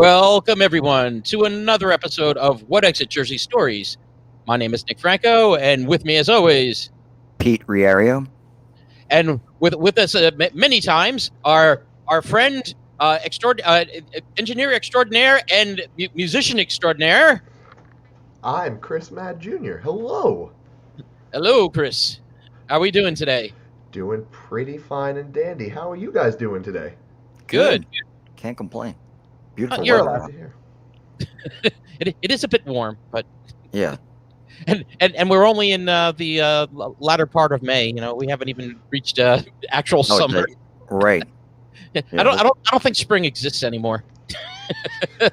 Welcome, everyone, to another episode of What Exit Jersey Stories. My name is Nick Franco, and with me, as always, Pete Riario. And with us many times, our friend, engineer extraordinaire and musician extraordinaire. I'm Chris Mad Jr. Hello. Hello, Chris. How are we doing today? Doing pretty fine and dandy. How are you guys doing today? Good. Can't complain. Beautiful You're weather. Glad to hear. It is a bit warm, but Yeah. and we're only in the latter part of May. You know, we haven't even reached actual summer. Right. I don't think spring exists anymore.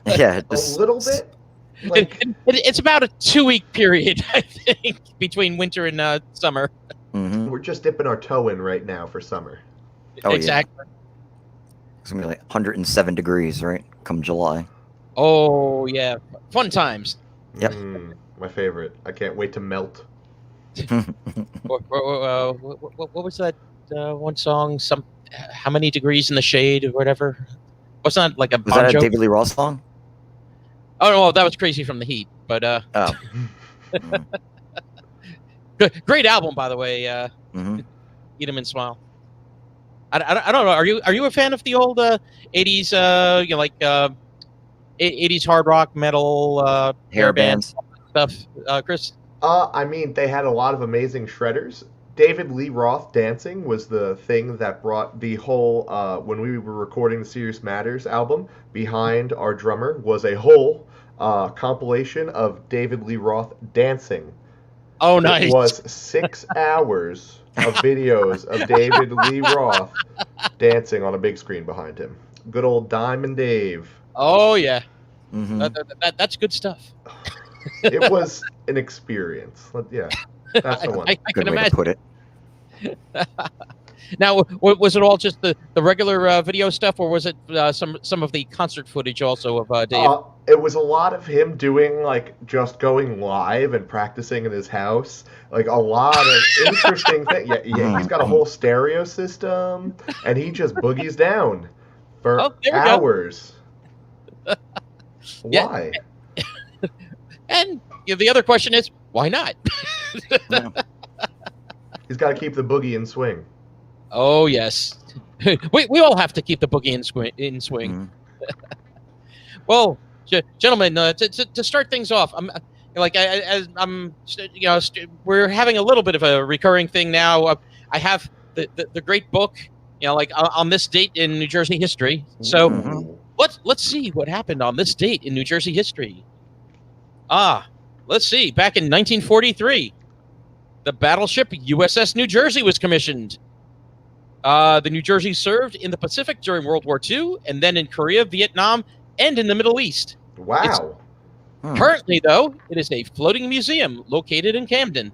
Yeah. A little bit. It's about a 2-week period, I think, between winter and summer. Mm-hmm. We're just dipping our toe in right now for summer. Oh, exactly. Yeah. It's gonna be like 107 degrees, right? Come July. Oh yeah, fun times. Yep. My favorite. I can't wait to melt. What was that one song? How many degrees in the shade or whatever? What's that like a Was that a Bon Jovi? David Lee Roth song? Oh no, that was Crazy from the Heat. But Oh. great album, by the way. Mm-hmm. Eat 'em and Smile. I don't know. Are you a fan of the old 80s 80s hard rock metal Hair bands. stuff, Chris? I mean, they had a lot of amazing shredders. David Lee Roth dancing was the thing that brought the whole, when we were recording the Serious Matters album, behind our drummer was a whole compilation of David Lee Roth dancing. Oh, nice. It was 6 hours of videos of David Lee Roth dancing on a big screen behind him. Good old Diamond Dave. Oh, yeah. Mm-hmm. That's good stuff. It was an experience. Yeah, that's the one. I Good can way imagine. to put it. Now, was it all just the regular video stuff, or was it some of the concert footage also of Dave? It was a lot of him doing, like, just going live and practicing in his house. Like, a lot of interesting things. Yeah, he's got a whole stereo system, and he just boogies down for hours. Yeah. Why? And the other question is, why not? Yeah. He's got to keep the boogie in swing. Oh, yes. we all have to keep the boogie in swing. Mhm. Well, gentlemen, to start things off, we're having a little bit of a recurring thing now. I have the great book, on this date in New Jersey history. So Mhm. let's see what happened on this date in New Jersey history. Let's see. Back in 1943, the battleship USS New Jersey was commissioned. The New Jersey served in the Pacific during World War II, and then in Korea, Vietnam, and in the Middle East. Wow. Currently, though, it is a floating museum located in Camden.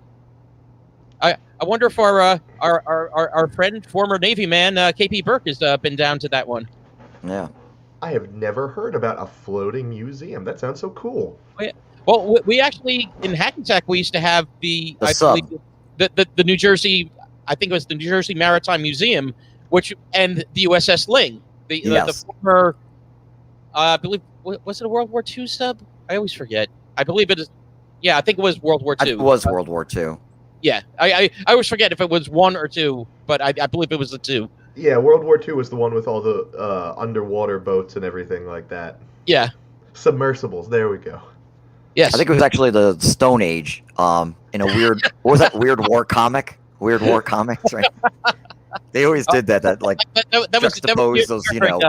I wonder if our friend, former Navy man, KP Burke, has been down to that one. Yeah. I have never heard about a floating museum. That sounds so cool. Well, we actually, in Hackensack, we used to have the New Jersey, I think it was the New Jersey Maritime Museum, and the USS Ling, the former, I believe, was it a World War II sub? I always forget. I believe it is. Yeah, I think it was World War II. It was World War II. Yeah, I always forget if it was 1 or 2, but I believe it was the 2. Yeah, World War II was the one with all the underwater boats and everything like that. Yeah. Submersibles. There we go. Yes. I think it was actually the Stone Age. In a weird, what was that weird war comic? Weird war comics, right? They always did that. That like juxtapose those,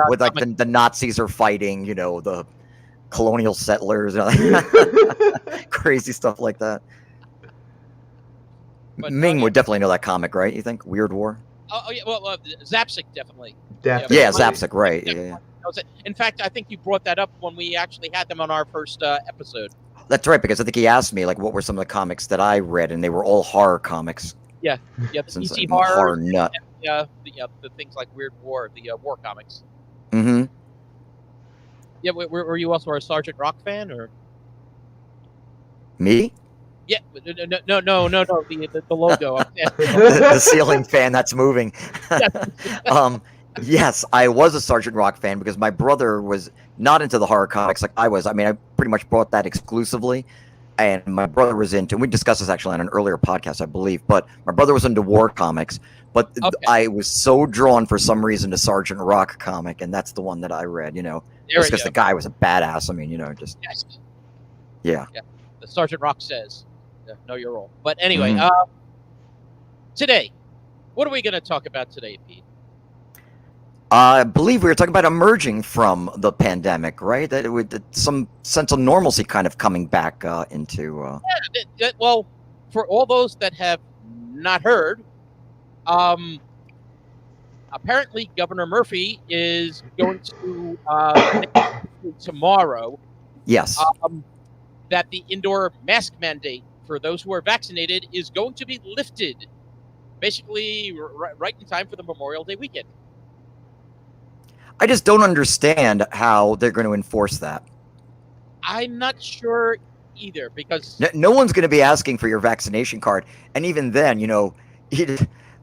with like the Nazis are fighting, the colonial settlers, crazy stuff like that. But, Ming would definitely know that comic, right? You think Weird War? Oh yeah, well, Zapsik definitely. Definitely. Yeah, Zapsik, right? Yeah. In fact, I think you brought that up when we actually had them on our first episode. That's right, because I think he asked me, like, what were some of the comics that I read, and they were all horror comics. Yeah, the Since DC I'm a horror horror, nut. and, the things like Weird War, the war comics. Mm-hmm. Yeah, were you also a Sergeant Rock fan, or? Me? Yeah, no, the logo. The ceiling fan that's moving. Yes, I was a Sergeant Rock fan because my brother was not into the horror comics like I was. I mean, I pretty much bought that exclusively, and my brother was into. And we discussed this actually on an earlier podcast, I believe. But my brother was into war comics, but I was so drawn for some reason to Sergeant Rock comic, and that's the one that I read. Just because the guy was a badass. I mean, just yeah. The Sergeant Rock says, "Know your role." But anyway, today, what are we going to talk about today, Pete? I believe we were talking about emerging from the pandemic, right? That with some sense of normalcy kind of coming back into. Well, for all those that have not heard, apparently Governor Murphy is going to tomorrow. Yes. That the indoor mask mandate for those who are vaccinated is going to be lifted, basically right in time for the Memorial Day weekend. I just don't understand how they're going to enforce that. I'm not sure either, because no one's going to be asking for your vaccination card, and even then, you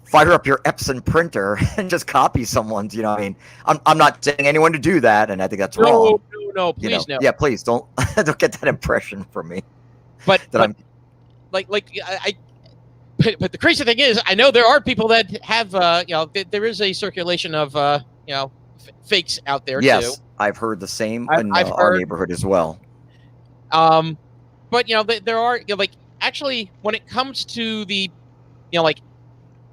fire up your Epson printer and just copy someone's. I mean, I'm not saying anyone to do that, and I think that's wrong. No, please no. Yeah, please don't get that impression from me. But the crazy thing is, I know there are people that have there is a circulation of fakes out there too. Yes, I've heard the same in our neighborhood as well. But there are actually, when it comes to the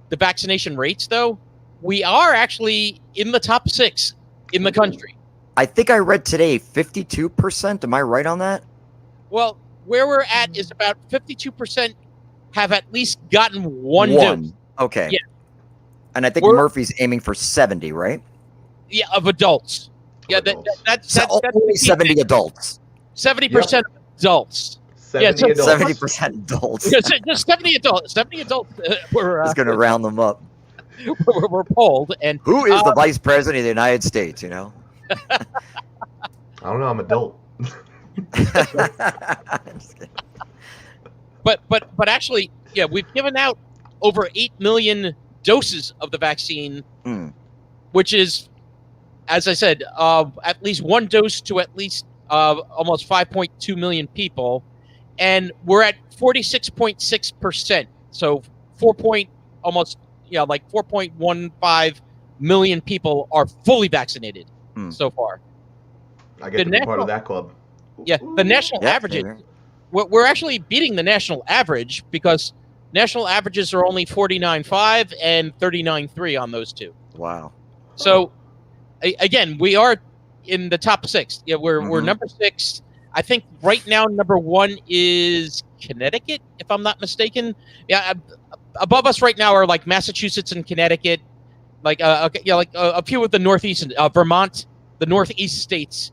the vaccination rates, though, we are actually in the top 6 in the country. I think I read today 52%. Am I right on that? Well, where we're at is about 52% have at least gotten one dose. Okay. Yeah. And I think Murphy's aiming for 70, right? Yeah, of adults. That's only 70 adults. 70% of adults. 70% adults. Just 70 adults. 70 adults were just going to round them up. We're polled, and who is the vice president of the United States? I don't know. I'm adult. But actually, we've given out over 8 million doses of the vaccine, which is, as I said, at least one dose to at least almost 5.2 million people, and we're at 46.6%. So 4.15 million people are fully vaccinated so far. I get to be part of that club. Yeah, the national averages. We're actually beating the national average, because national averages are only 49.5 and 39.3 on those two. Wow. So, again, we are in the top 6. Yeah, we're number 6. I think right now number 1 is Connecticut, if I'm not mistaken. Yeah, above us right now are like Massachusetts and Connecticut, a few of the Northeast and Vermont, the Northeast states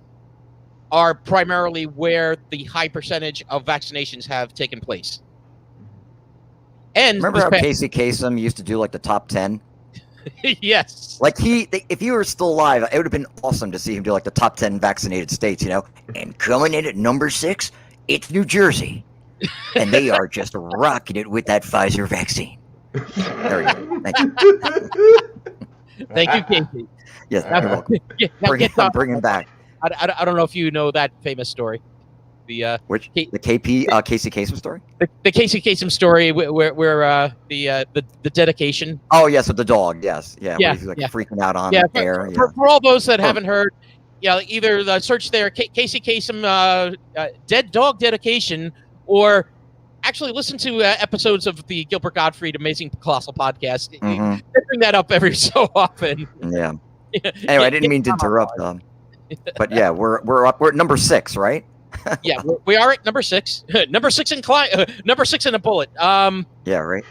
are primarily where the high percentage of vaccinations have taken place. And remember how Casey Kasem used to do the top 10? Yes. If he were still alive, it would have been awesome to see him do the top 10 vaccinated states, And coming in at number 6, it's New Jersey. And they are just rocking it with that Pfizer vaccine. There we go. Thank you. Thank you, Casey. Yes, you're welcome. Bring him back. I don't know if you know that famous story. The Casey Kasem story? The Casey Kasem story where the dedication. Oh yes, with the dog. Yes, yeah. Yeah, he's freaking out on air. For all those that haven't heard, either search there Casey Kasem dead dog dedication, or actually listen to episodes of the Gilbert Gottfried Amazing Colossal Podcast. I bring that up every so often. Yeah. Anyway, I didn't mean to interrupt them. But yeah, we're up. We're at number 6, right? Yeah, we are at number 6. Number 6 in number 6 in a bullet. Yeah, right.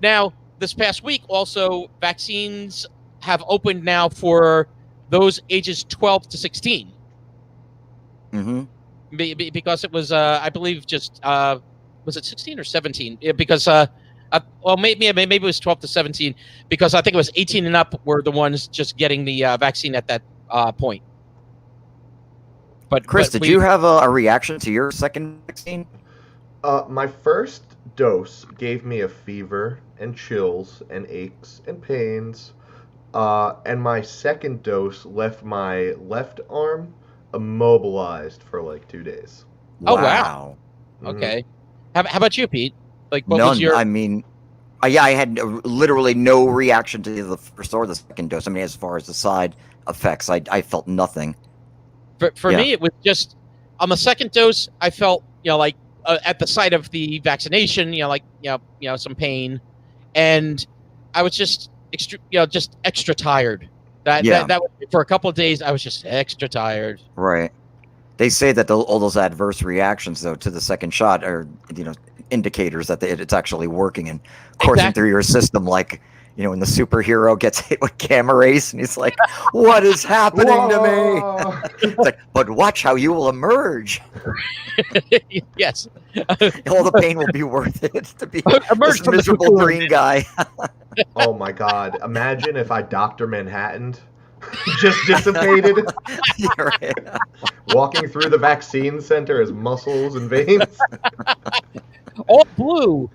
Now, this past week, also vaccines have opened now for those ages 12 to 16. Because it was, I believe, just was it 16 or 17? Yeah, because maybe it was 12 to 17. Because I think it was 18 and up were the ones just getting the vaccine at that point. But Chris, did you have a reaction to your second vaccine? My first dose gave me a fever and chills and aches and pains, And my second dose left my left arm immobilized for like 2 days. Oh, wow. Okay. How about you, Pete? Like, what was your... I mean, yeah, I had literally no reaction to the first or the second dose. I mean, as far as the side effects, I felt nothing. For me, it was just on the second dose, I felt, like at the site of the vaccination, like, some pain, and I was just extra tired. That for a couple of days, I was just extra tired. Right. They say that all those adverse reactions, though, to the second shot are, indicators that it's actually working and coursing through your system. Like, when the superhero gets hit with gamma rays and he's like, "What is happening to me?" It's like, but watch how you will emerge. Yes. All the pain will be worth it to be emerge this miserable green guy. Oh my God! Imagine if I Dr. Manhattan just dissipated. Right. Walking through the vaccine center as muscles and veins. All blue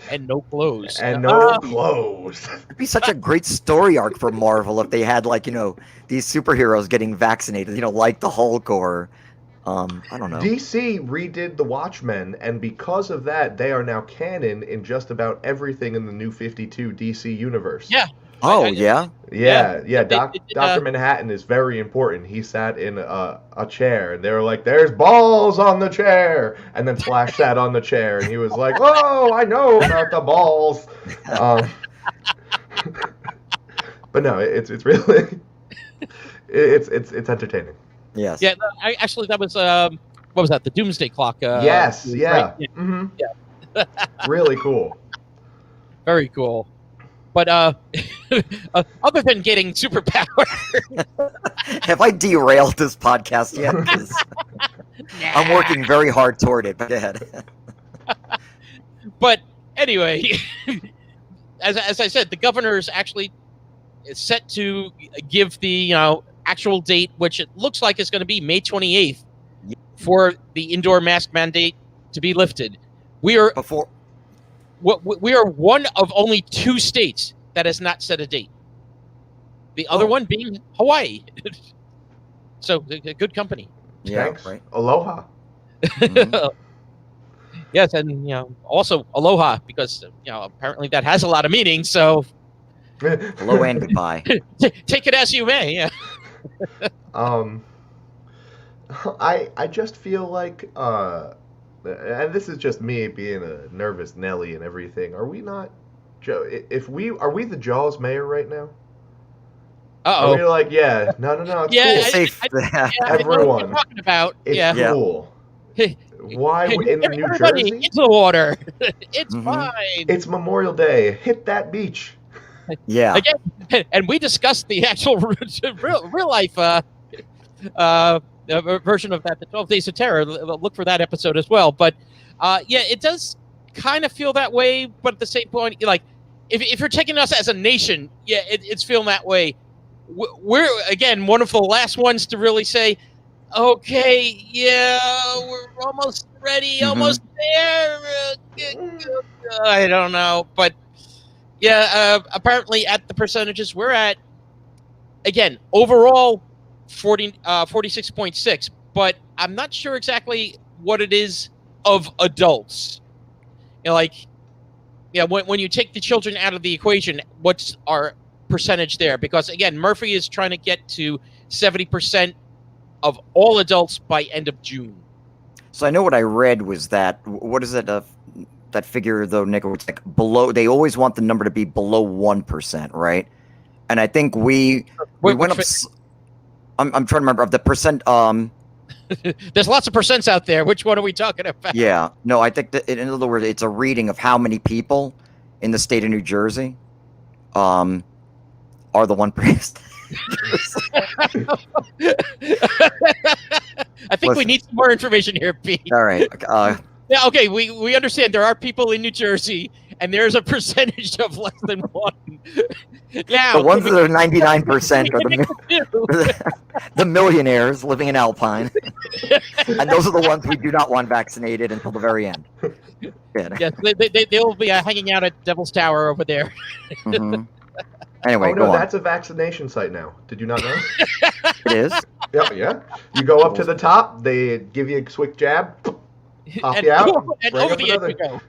and no clothes. And no clothes. It'd be such a great story arc for Marvel if they had these superheroes getting vaccinated, like the Hulk or I don't know. DC redid the Watchmen, and because of that, they are now canon in just about everything in the New 52 DC universe. Yeah. Oh, yeah? Yeah. Dr. Manhattan is very important. He sat in a chair, and they were like, "There's balls on the chair!" And then Flash sat on the chair, and he was like, "Oh, I know about the balls." But no, it's really... It's entertaining. Yes. Yeah, actually, that was... what was that? The Doomsday Clock. Yes, yeah. Right? Yeah. Mm-hmm. Yeah. Really cool. Very cool. But other than getting superpower, have I derailed this podcast yet? I'm working very hard toward it. But go ahead. But anyway, as I said, the governor is actually set to give the actual date, which it looks like is going to be May 28th, for the indoor mask mandate to be lifted. We are one of only 2 states that has not set a date. The other one being Hawaii. So, good company. Yeah, thanks. Right. Aloha. Mm-hmm. Yes, and also aloha, because apparently that has a lot of meaning. So, hello and goodbye. Take it as you may. Yeah. I just feel like and this is just me being a nervous Nelly and everything. Are we not, Joe? Are we the Jaws mayor right now? Uh-oh. Are we like, no, it's yeah, cool. Safe. Everyone. I know what you're talking about. It's cool. Why in New Jersey? Into the water. It's fine. It's Memorial Day. Hit that beach. Yeah. Again, and we discussed the actual real life version of that, the 12 Days of Terror. Look for that episode as well. But it does kind of feel that way. But at the same point, like, if you're taking us as a nation, it's feeling that way. We're, again, one of the last ones to really say, okay, we're almost ready, almost there. I don't know. But, apparently at the percentages we're at, again, overall, 46.6, but I'm not sure exactly what it is of adults. When you take the children out of the equation, what's our percentage there? Because again, Murphy is trying to get to 70% of all adults by end of June. So I know what I read was that, what is it, that figure though, Nick, it's like below, they always want the number to be below 1%, right? And I think we went up... I'm trying to remember of the percent. There's lots of percents out there. Which one are we talking about? Yeah, no, I think that in other words, it's a reading of how many people in the state of New Jersey are the 1%. I think we need some more information here, Pete. All right. Yeah. Okay. We understand there are people in New Jersey, and there's a percentage of less than 1. Now, the ones that are 99% are the millionaires living in Alpine. And those are the ones we do not want vaccinated until the very end. Yes, they'll be hanging out at Devil's Tower over there. Mm-hmm. Anyway, oh go no, on. that's a vaccination site now. Did you not know? It is? Yeah. You go up to the top, they give you a quick jab, pop you out, and bring over up the edge another. you go.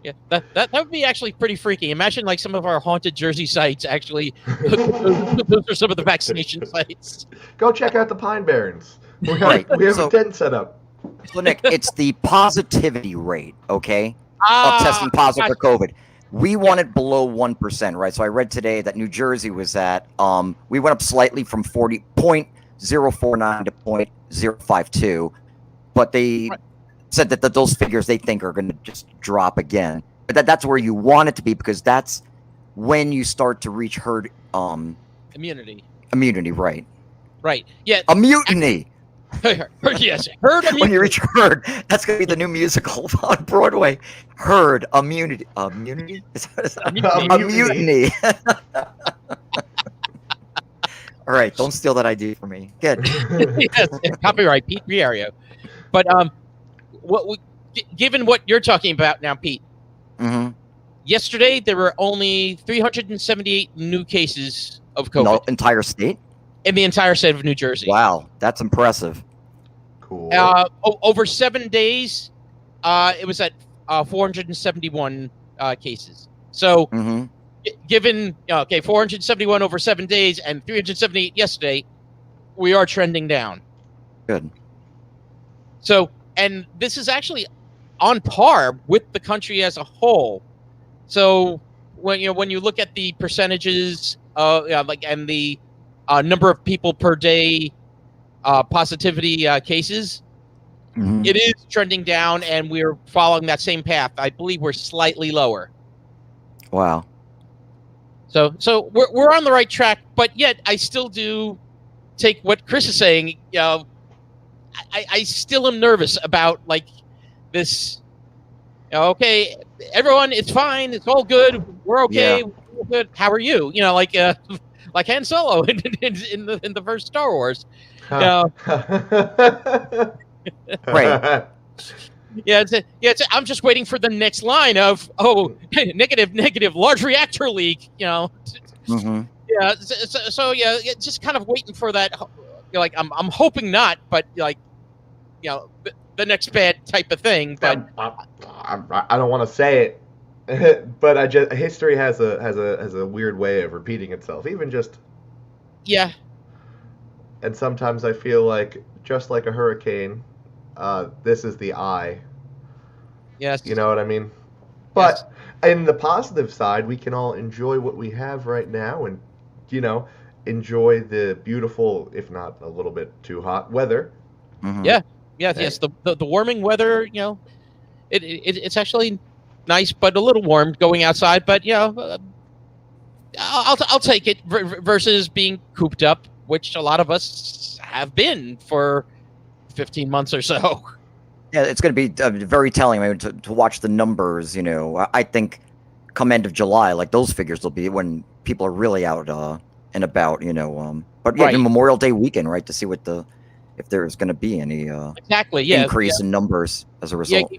Yeah, that would be actually pretty freaky. Imagine like some of our haunted Jersey sites actually. Those are some of the vaccination sites. Go check out the Pine Barrens. We have So- a tent set up. So, Nick, it's the positivity rate, okay, of Ah, testing positive for gotcha. COVID. We want it below 1%, right? So I read today that New Jersey was at, we went up slightly from 40.049 to 0.052, but they said that those figures they think are going to just drop again. But that's where you want it to be, because that's when you start to reach herd Immunity. immunity, right? Right. Yeah. A mutiny. Yes. Herd immunity. When you reach herd, that's going to be the new musical on Broadway. Herd immunity. Immunity? Is that A a mutiny? All right, don't steal that idea from me. Good. Yes, copyright Pete Riario. But given what you're talking about now, Pete. Mm-hmm. Yesterday there were only 378 new cases of COVID. No, entire state? In the entire state of New Jersey. Wow, that's impressive. Cool. Over 7 days, it was at 471 cases. So, given 471 over 7 days and 378 yesterday, we are trending down. Good. So, and this is actually on par with the country as a whole. So, when you look at the percentages, and the number of people per day positivity cases, it is trending down, and we're following that same path. I believe we're slightly lower. Wow. So we're on the right track, but yet I still do take what Chris is saying. I still am nervous about like this. Okay, everyone, it's fine. It's all good. We're okay. Yeah. We're good. How are you? Like Han Solo in the first Star Wars. Right. I'm just waiting for the next line of negative large reactor leak. Mm-hmm. Yeah. So just kind of waiting for that. Like I'm hoping not, but like the next bad type of thing. But I don't want to say it, but history has a weird way of repeating itself. Even just And sometimes I feel like, just like a hurricane, this is the eye. Yes. You know what I mean? But in the positive side, we can all enjoy what we have right now and, enjoy the beautiful, if not a little bit too hot, weather. Mm-hmm. Yes. The warming weather, it's actually nice, but a little warm going outside. But, I'll take it versus being cooped up, which a lot of us have been for 15 months or so. Yeah, it's going to be very telling. I mean, to watch the numbers, I think come end of July, like those figures will be when people are really out and about, But yeah, Memorial Day weekend, right, to see if there's going to be any increase in numbers as a result. Yeah,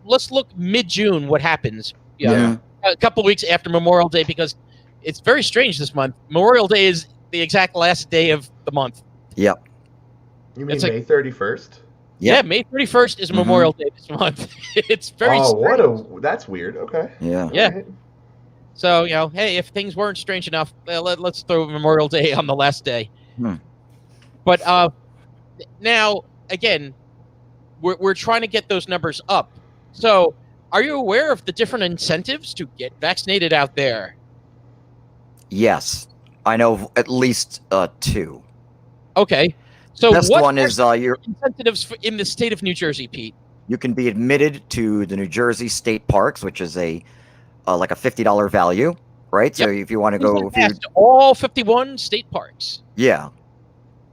let's look mid-June what happens. A couple of weeks after Memorial Day, because it's very strange this month. Memorial Day is the exact last day of the month. Yep. You mean May 31st? Yeah, May 31st is Memorial Day this month. It's very strange. That's weird. Okay. Yeah. Yeah. Right. So, hey, if things weren't strange enough, let's throw Memorial Day on the last day. But now, again, we're trying to get those numbers up. So, are you aware of the different incentives to get vaccinated out there? Yes. I know at least 2. Okay. So this what one is your incentives in the state of New Jersey, Pete? You can be admitted to the New Jersey state parks, which is like a $50 value, right? So if you want to go, all 51 state parks. Yeah.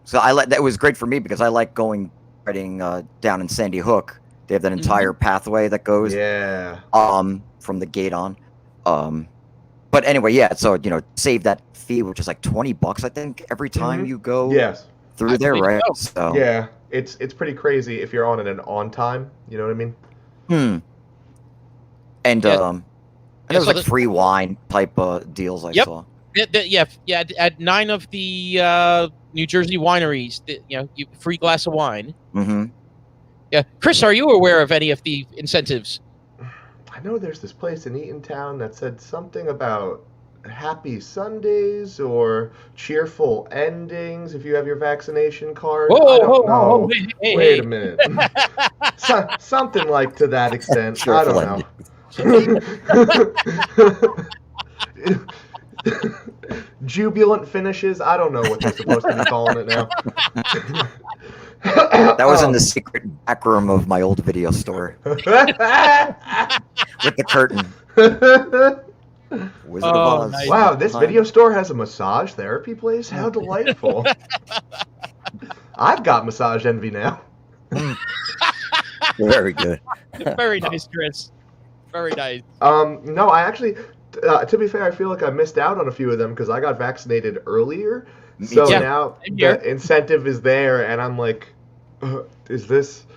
So that was great for me because I like going riding down in Sandy Hook. They have that entire pathway that goes from the gate on. But anyway, so save that fee, which is like $20, I think, every time you go. Yes. Through there, right? So. Yeah, it's pretty crazy if you're on time. You know what I mean? And And there was like free wine type deals I saw. At 9 of the New Jersey wineries, free glass of wine. Mm-hmm. Yeah, Chris, are you aware of any of the incentives? I know there's this place in Eatontown that said something about happy Sundays or cheerful endings if you have your vaccination card. I don't know. Wait a minute. Something like to that extent. Cheerful I don't know. Jubilant finishes. I don't know what they're supposed to be calling it now. That was in the secret back room of my old video store. With the curtain. Wizard of Oz. Nice. Wow, this video store has a massage therapy place? How delightful. I've got massage envy now. Very good. Very nice, Chris. Very nice. No, I actually, to be fair, I feel like I missed out on a few of them because I got vaccinated earlier. So now the incentive is there, and I'm like, is this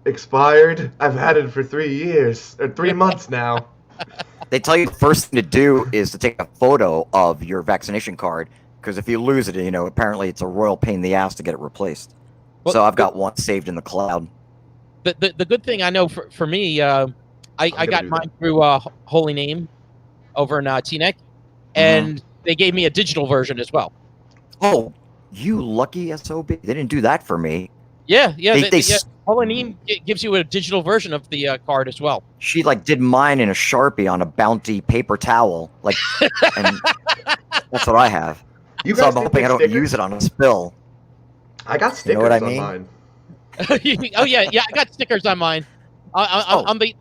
expired? I've had it for 3 years, or 3 months now. They tell you the first thing to do is to take a photo of your vaccination card, because if you lose it, apparently it's a royal pain in the ass to get it replaced. Well, so I've got one saved in the cloud. The good thing I know for me, I got mine through Holy Name over in Teaneck, and they gave me a digital version as well. Oh, you lucky SOB. They didn't do that for me. Yeah. Holy Name gives you a digital version of the card as well. She did mine in a Sharpie on a Bounty paper towel, and that's what I have. So I'm hoping I don't use it on a spill. I got stickers on mine. Oh yeah, I got stickers on mine. On the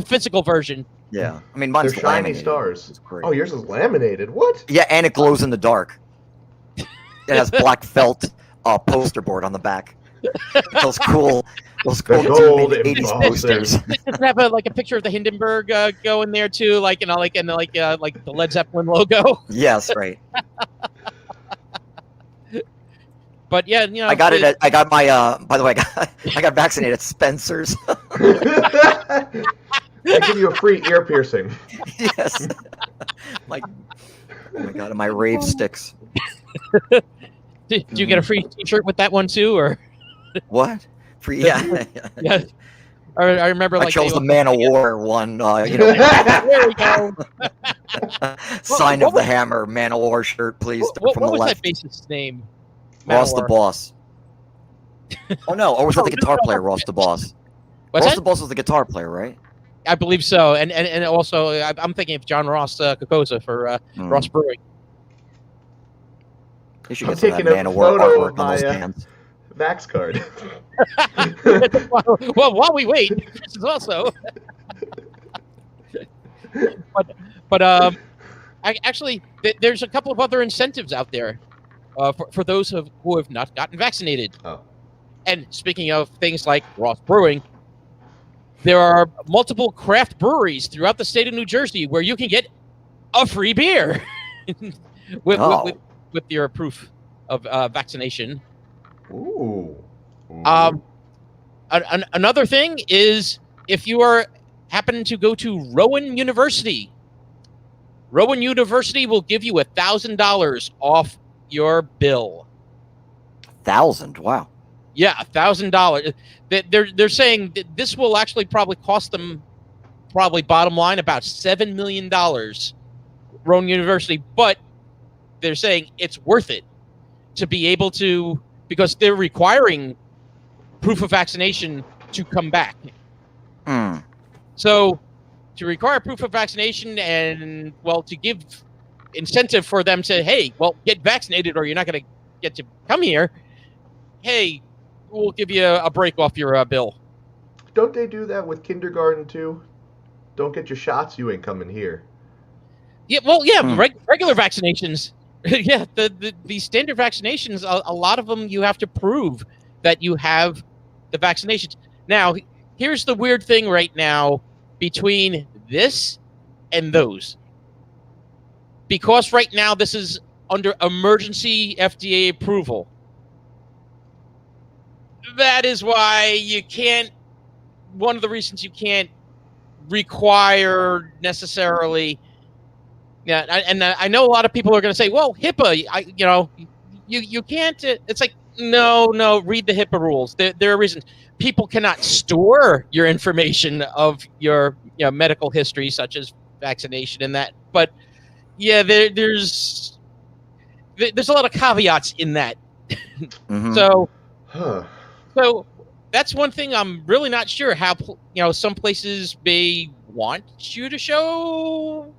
physical version. Yeah, I mean mine's they're shiny stars. Oh, yours is laminated. What? Yeah, and it glows in the dark. It has black felt poster board on the back. Those cool gold posters. Does it have a picture of the Hindenburg going there too, like the Led Zeppelin logo? Yes, right. But yeah, I got it. I got my. By the way, I got vaccinated at Spencer's. They give you a free ear piercing. Yes. Oh my god, and my rave sticks. Did you get a free T-shirt with that one too, or what? Free? Yeah. Yeah. I remember I chose the Man of War one. There we go. Sign of the Hammer Man of War shirt, please. What was that bassist's name? Ross the Boss. Oh no! Or was that the guitar player, Ross the Boss? Ross the Boss was the guitar player, right? I believe so, and also I'm thinking of John Ross Kokoza for Ross Brewing. You should get some of that Man of War artwork on those cans. Vax card. Well, while we wait, Chris is also. but actually, there's a couple of other incentives out there for those who have not gotten vaccinated. Oh. And speaking of things like Ross Brewing, there are multiple craft breweries throughout the state of New Jersey where you can get a free beer with your proof of vaccination. Ooh. Another thing is if you are happen to go to Rowan University will give you $1,000 off your bill. 1,000? Wow. Yeah, $1,000. They're saying that this will actually probably cost them, bottom line, about $7 million. Rowan University, but they're saying it's worth it to be able to, because they're requiring proof of vaccination to come back. So to require proof of vaccination and, to give incentive for them to, hey, get vaccinated or you're not going to get to come here. Hey, we'll give you a break off your bill. Don't they do that with kindergarten too? Don't get your shots, you ain't coming here. Yeah, regular vaccinations. Yeah, the standard vaccinations, a lot of them you have to prove that you have the vaccinations. Now, here's the weird thing right now between this and those. Because right now this is under emergency FDA approval. That is why one of the reasons you can't require necessarily Yeah, and I know a lot of people are going to say, "Well, HIPAA, you can't." It's like, no. Read the HIPAA rules. There are reasons people cannot store your information of your medical history, such as vaccination and that. But yeah, there's a lot of caveats in that. Mm-hmm. So that's one thing I'm really not sure how some places may want you to show.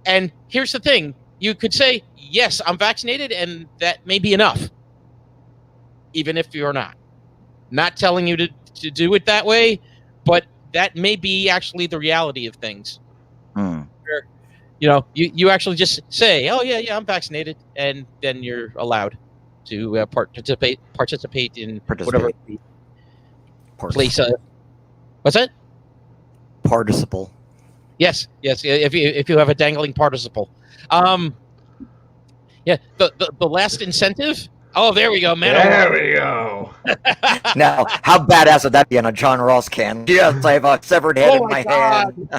And here's the thing. You could say, yes, I'm vaccinated, and that may be enough. Even if you're not. Not telling you to do it that way, but that may be actually the reality of things. Where, you actually just say, oh, yeah, I'm vaccinated, and then you're allowed to participate in whatever place. What's that? Participle. Yes. If you have a dangling participle, yeah. The last incentive. Oh, there we go, man. There we go. Now, how badass would that be on a John Ross can? Yes, I have a severed head in my hand.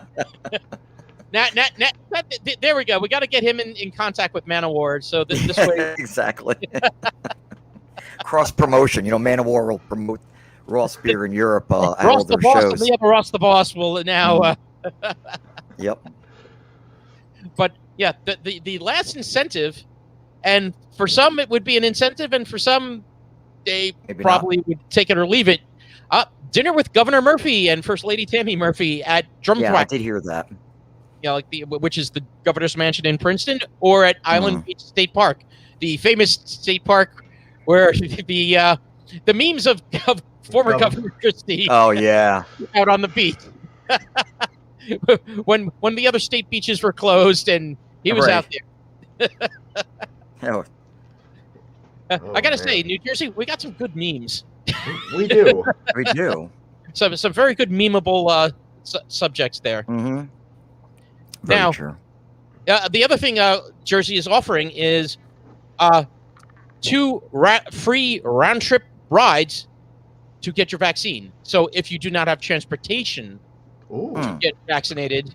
There we go. We got to get him in contact with Manowar, so this way. Exactly. Cross promotion. Manowar will promote Ross beer in Europe. Ross the Boss and the other Ross the Boss will now. Yep. But yeah, the last incentive, and for some it would be an incentive, and for some they Maybe probably not. would take it or leave it. Dinner with Governor Murphy and First Lady Tammy Murphy at Drumthwack. Yeah, I did hear that. Which is the governor's mansion in Princeton, or at Island Beach State Park, the famous state park where the memes of former Governor Christie. Oh yeah, out on the beach. when the other state beaches were closed and he was out there. I gotta say, New Jersey, we got some good memes. We do. We do. Some very good memeable subjects there. Mm-hmm. Now, true. The other thing Jersey is offering is 2 free round trip rides to get your vaccine. So if you do not have transportation to get vaccinated,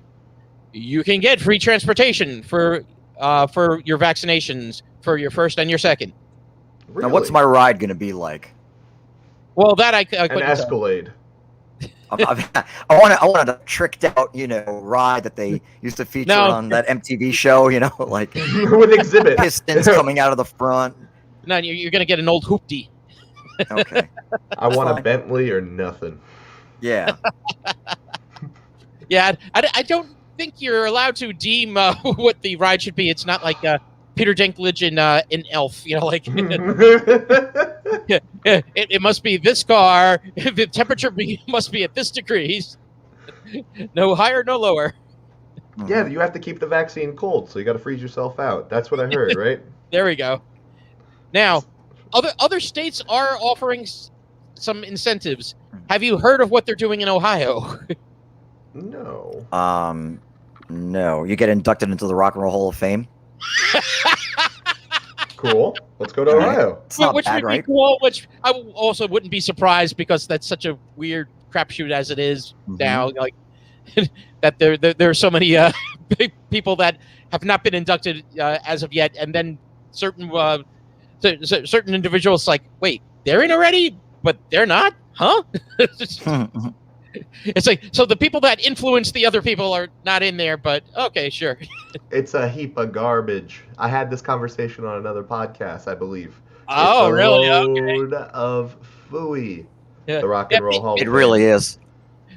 you can get free transportation for your vaccinations for your first and your second. Really? Now, what's my ride going to be like? Well, that I an Escalade. I want a tricked out, ride that they used to feature on that MTV show, like with exhibits, pistons coming out of the front. No, you're going to get an old hoopty. Okay. I want a Bentley or nothing. Yeah. Yeah, I don't think you're allowed to deem what the ride should be. It's not like Peter Dinklage in Elf, it must be this car. The temperature must be at this degrees. No higher, no lower. Yeah, you have to keep the vaccine cold, so you got to freeze yourself out. That's what I heard, right? There we go. Now, other states are offering some incentives. Have you heard of what they're doing in Ohio? No. No. You get inducted into the Rock and Roll Hall of Fame. Cool. Let's go to Ohio. Which would be cool. Which I also wouldn't be surprised because that's such a weird crapshoot as it is now. Like that there are so many people that have not been inducted as of yet, and then certain individuals like, wait, they're in already, but they're not, huh? It's like, so the people that influence the other people are not in there, but okay, sure. It's a heap of garbage. I had this conversation on another podcast, I believe. Oh, really? Load of phooey. Yeah. The Rock and Roll Hall of Fame. It really is.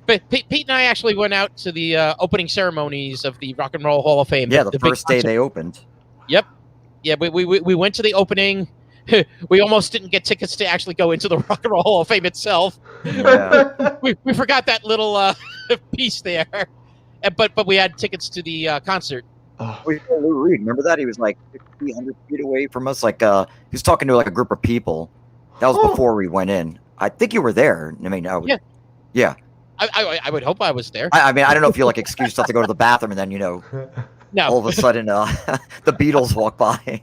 But Pete and I actually went out to the opening ceremonies of the Rock and Roll Hall of Fame. Yeah, the first day they opened. Yep. Yeah, we went to the opening. We almost didn't get tickets to actually go into the Rock and Roll Hall of Fame itself. Yeah. we forgot that little piece there. But we had tickets to the concert. We saw Lou Reed. Remember that? He was like 100 feet away from us. Like he was talking to like a group of people. That was before we went in. I think you were there. I mean, yeah. I would hope I was there. I mean, I don't know if you like excuse yourself to go to the bathroom and then No. all of a sudden the Beatles walk by.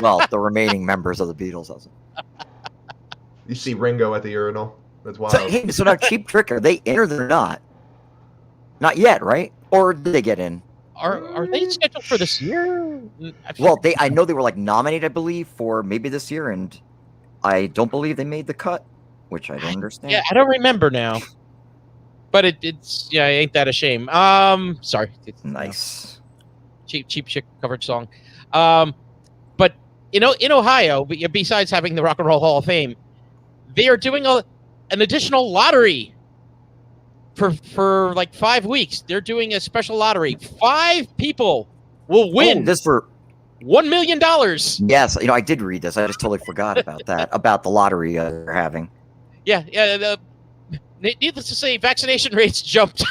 Well, the remaining members of the Beatles. You see Ringo at the urinal. That's wild. So now, Cheap Trick, are they in or they're not? Not yet, right? Or did they get in? Are they scheduled for this year? Well, I know they were like nominated, I believe, for maybe this year, and I don't believe they made the cut, which I don't understand. Yeah, I don't remember now. But it's it ain't that a shame. Sorry. Nice. Cheap chick covered song. But in Ohio, besides having the Rock and Roll Hall of Fame, they are doing an additional lottery for like 5 weeks. They're doing a special lottery. 5 people will win. This for $1 million. Yes, I did read this. I just totally forgot about that. About the lottery they're having. Yeah. Needless to say, vaccination rates jumped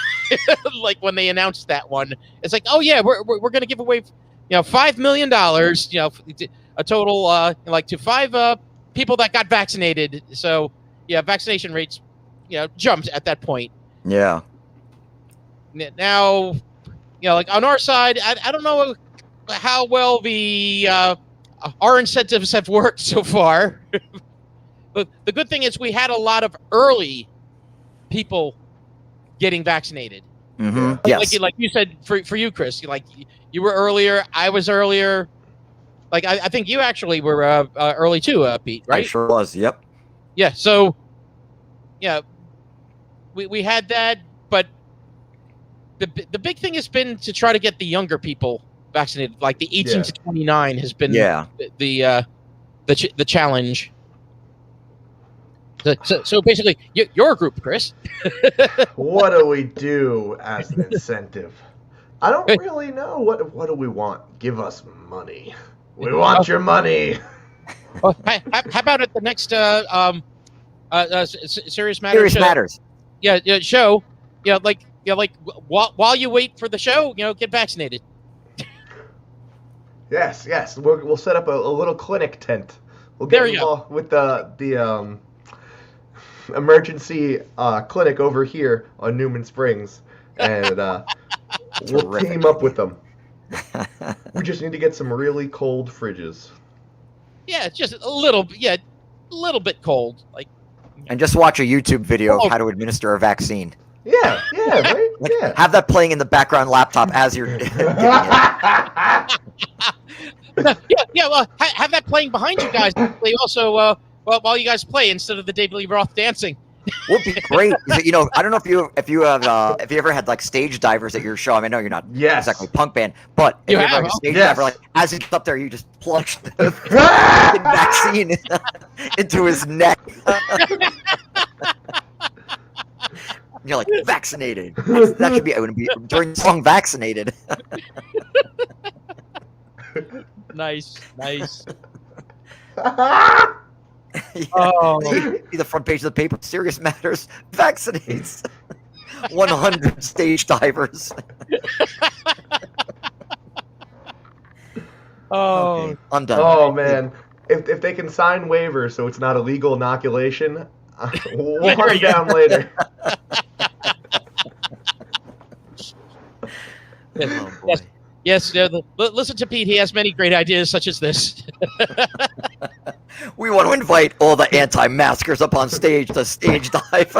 like when they announced that one. It's like, oh yeah, we're going to give away, $5 million, a total to 5 people that got vaccinated. So yeah, vaccination rates, jumped at that point. Yeah. Now, like on our side, I don't know how well our incentives have worked so far. But the good thing is we had a lot of early people getting vaccinated. Mm-hmm. Yes. Like you said, for you, Chris, you were earlier. I was earlier. Like I think you actually were early too, Pete. Right? I sure was. Yep. Yeah. So, yeah, we had that, but the big thing has been to try to get the younger people vaccinated. Like the 18 to 29 has been the challenge. So basically, your group, Chris. What do we do as an incentive? I don't really know. What do we want? Give us money. We want your money. How about at the next Serious Matters? Serious Matters. Yeah, show. While you wait for the show, get vaccinated. Yes. We'll set up a little clinic tent. We'll get involved with the emergency clinic over here on Newman Springs, and we'll team up with them. We just need to get some really cold fridges. Yeah, it's just a little bit cold. And just watch a YouTube video of how to administer a vaccine. Yeah, right? Yeah. Have that playing in the background laptop as you're giving it. Well, have that playing behind you guys. They also while you guys play instead of the David Lee Roth dancing. Would be great. I don't know if you ever had like stage divers at your show. I mean, I know you're not exactly a punk band, but if you ever had a stage diver, like as he's up there, you just plunge the vaccine into his neck. You're like vaccinated. That should be. It would be during the song "Vaccinated." Nice. Be the front page of the paper. Serious Matters vaccinates 100 stage divers. Okay, I'm done. Oh man, if they can sign waivers so it's not a legal inoculation, we'll hunt it down later. Oh, boy. Yes. Listen to Pete. He has many great ideas, such as this. We want to invite all the anti-maskers up on stage to stage dive.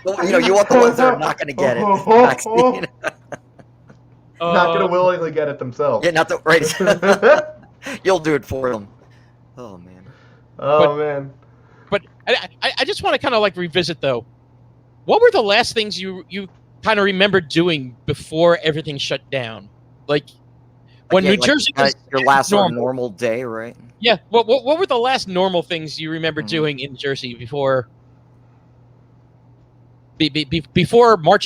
You want the ones that are not going to get it. Vaccine. Not going to willingly get it themselves. Yeah, not the right. You'll do it for them. Oh man. But I just want to kind of revisit though. What were the last things you kind of remember doing before everything shut down? When New Jersey was your last normal day, right? Yeah. What were the last normal things you remember doing in Jersey before March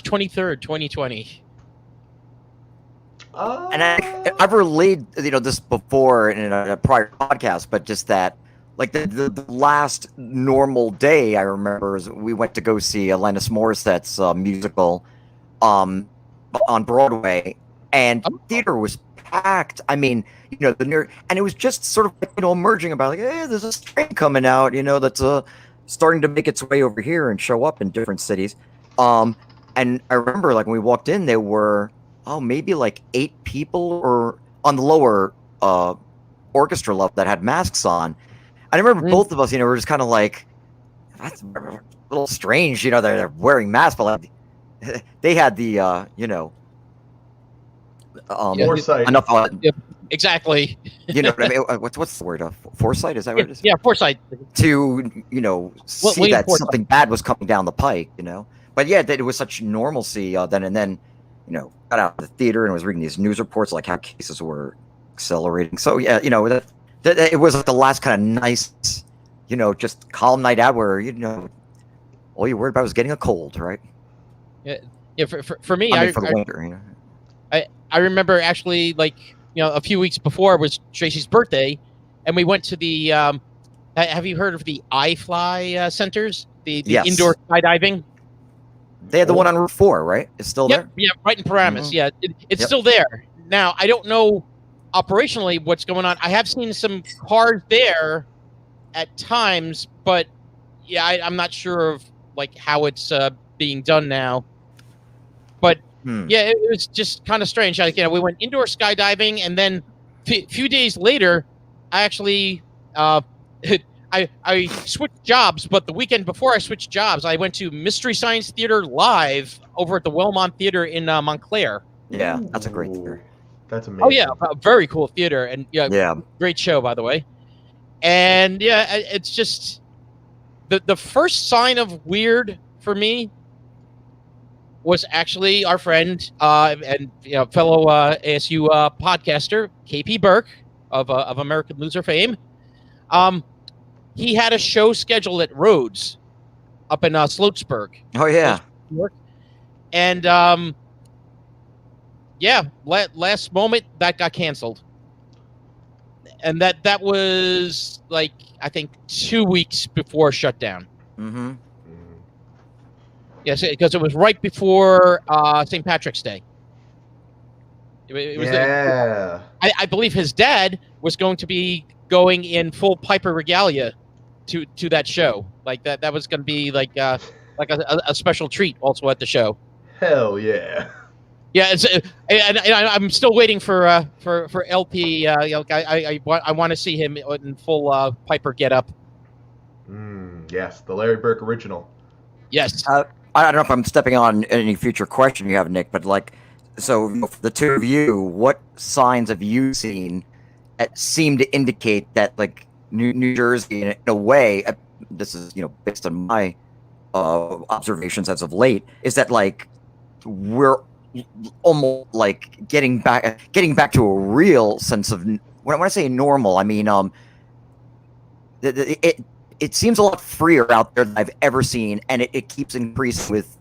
23rd, 2020? And I've relayed this before in a prior podcast, but just that the last normal day I remember is we went to go see Alanis Morissette's musical on Broadway, and theater was packed. I mean, and it was just sort of emerging about hey, there's a strain coming out, that's starting to make its way over here and show up in different cities. And I remember when we walked in, there were maybe 8 people or on the lower orchestra level that had masks on. I remember both of us, were just kind of that's a little strange, they're wearing masks, but they had the Foresight. Enough. Exactly. You know what I mean? What's the word? Foresight? Is that what it is? Yeah, foresight. To see that something bad was coming down the pike. But yeah, that it was such normalcy then, and then got out of the theater and was reading these news reports like how cases were accelerating. So yeah, that it was like the last kind of nice, just calm night out where all you worried about was getting a cold, right? Yeah. For me, for the winter. I remember actually a few weeks before was Tracy's birthday, and we went to the. Have you heard of the iFly centers? The yes. Indoor skydiving. They had the one on Route 4, right? It's still there? Yeah, right in Paramus. Mm-hmm. Yeah, it's still there. Now, I don't know operationally what's going on. I have seen some cars there at times, but yeah, I'm not sure of how it's being done now. But yeah, it was just kind of strange. We went indoor skydiving, and then a few days later, I actually I switched jobs, but the weekend before I switched jobs, I went to Mystery Science Theater live over at the Wellmont Theater in Montclair. Yeah, that's a great theater. That's amazing. Oh yeah, a very cool theater, and great show, by the way. And yeah, it's just the first sign of weird for me was actually our friend and fellow ASU podcaster KP Burke of American Loser fame. He had a show scheduled at Rhodes up in Sloatsburg. Oh yeah. And last moment that got canceled. And that was I think 2 weeks before shutdown. Mm-hmm. Yes, because it was right before St. Patrick's Day. It was I believe his dad was going to be going in full Piper regalia to that show. That was going to be a special treat also at the show. Hell yeah. Yeah, and I'm still waiting for LP. I want to see him in full Piper getup. Yes, the Larry Burke original. Yes. I don't know if I'm stepping on any future question you have, Nick, but so for the two of you, what signs have you seen that seem to indicate that New Jersey, in a way, this is based on my observations as of late, is that we're almost getting back to a real sense of, when I say normal, I mean it seems a lot freer out there than I've ever seen, and it keeps increasing with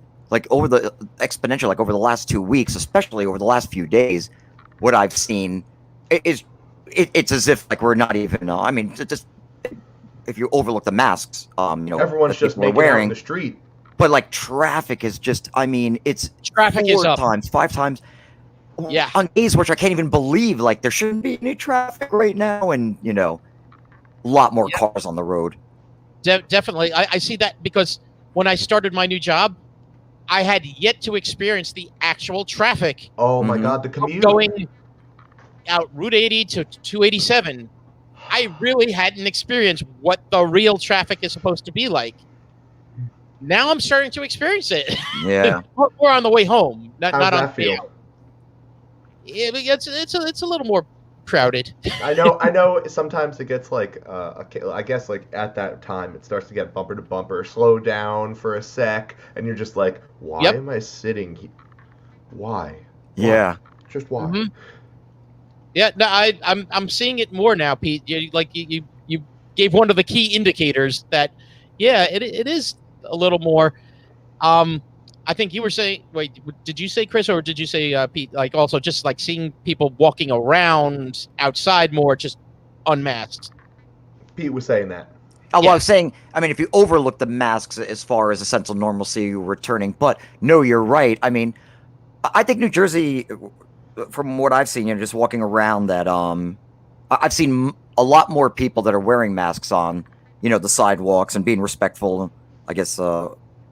over the exponential, over the last 2 weeks, especially over the last few days. What I've seen is it's as if we're not even. I mean, just if you overlook the masks, everyone's just making out in the street. But traffic is just. I mean, it's traffic is up 5 times. Yeah. On days which I can't even believe. There shouldn't be any traffic right now, and a lot more cars on the road. Definitely. I see that because when I started my new job, I had yet to experience the actual traffic. Oh my God, the commute. Going out Route 80 to 287. I really hadn't experienced what the real traffic is supposed to be like. Now I'm starting to experience it. Yeah. We're on the way home. Not How's on that feel? It's a little more crowded. I know sometimes it gets I guess at that time it starts to get bumper to bumper, slow down for a sec, and you're just why am I sitting here? Why? Yeah. Just why? Mm-hmm. Yeah, no, I'm seeing it more now, Pete. You gave one of the key indicators that it is a little more. I think you were saying. Wait, did you say Chris or did you say Pete? Also just seeing people walking around outside more, just unmasked. Pete was saying that. Oh, well, I was saying. I mean, if you overlook the masks as far as a sense of normalcy returning, but no, you're right. I mean, I think New Jersey, from what I've seen, just walking around, that I've seen a lot more people that are wearing masks on, the sidewalks and being respectful. I guess.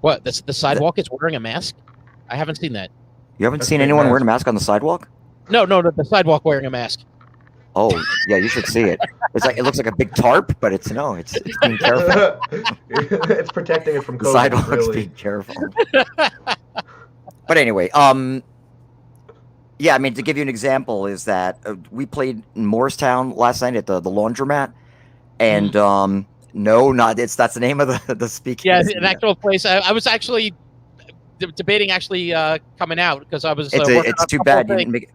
What? The sidewalk is wearing a mask? I haven't seen that. You haven't seen anyone wearing a mask on the sidewalk? No, the sidewalk wearing a mask. Oh, yeah, you should see it. It looks like a big tarp, but it's being careful. It's protecting it from COVID. The sidewalk's really. being careful. But anyway, Yeah, I mean, to give you an example, is that we played in Morristown last night at the laundromat, and that's the name of the speakeasy. Yeah, an actual place. I was actually debating coming out because I was. It's too bad you didn't make it.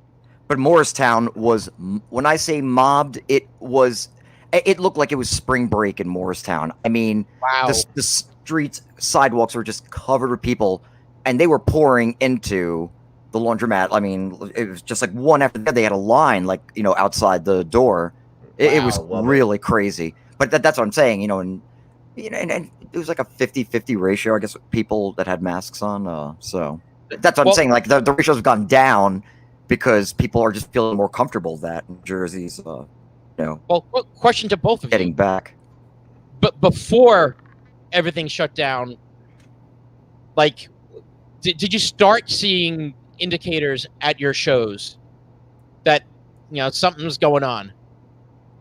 But Morristown was, when I say mobbed, it looked like it was spring break in Morristown. I mean, wow. The streets, sidewalks were just covered with people, and they were pouring into the laundromat. I mean, it was just like one after the other. They had a line, like, outside the door. It was really crazy. But that's what I'm saying, and it was like a 50-50 ratio, I guess, with people that had masks on. So that's what I'm saying. Like, the ratios have gone down because people are just feeling more comfortable that New Jersey's, Well, question to both of you. Getting back. But before everything shut down, like, did you start seeing indicators at your shows that something's going on?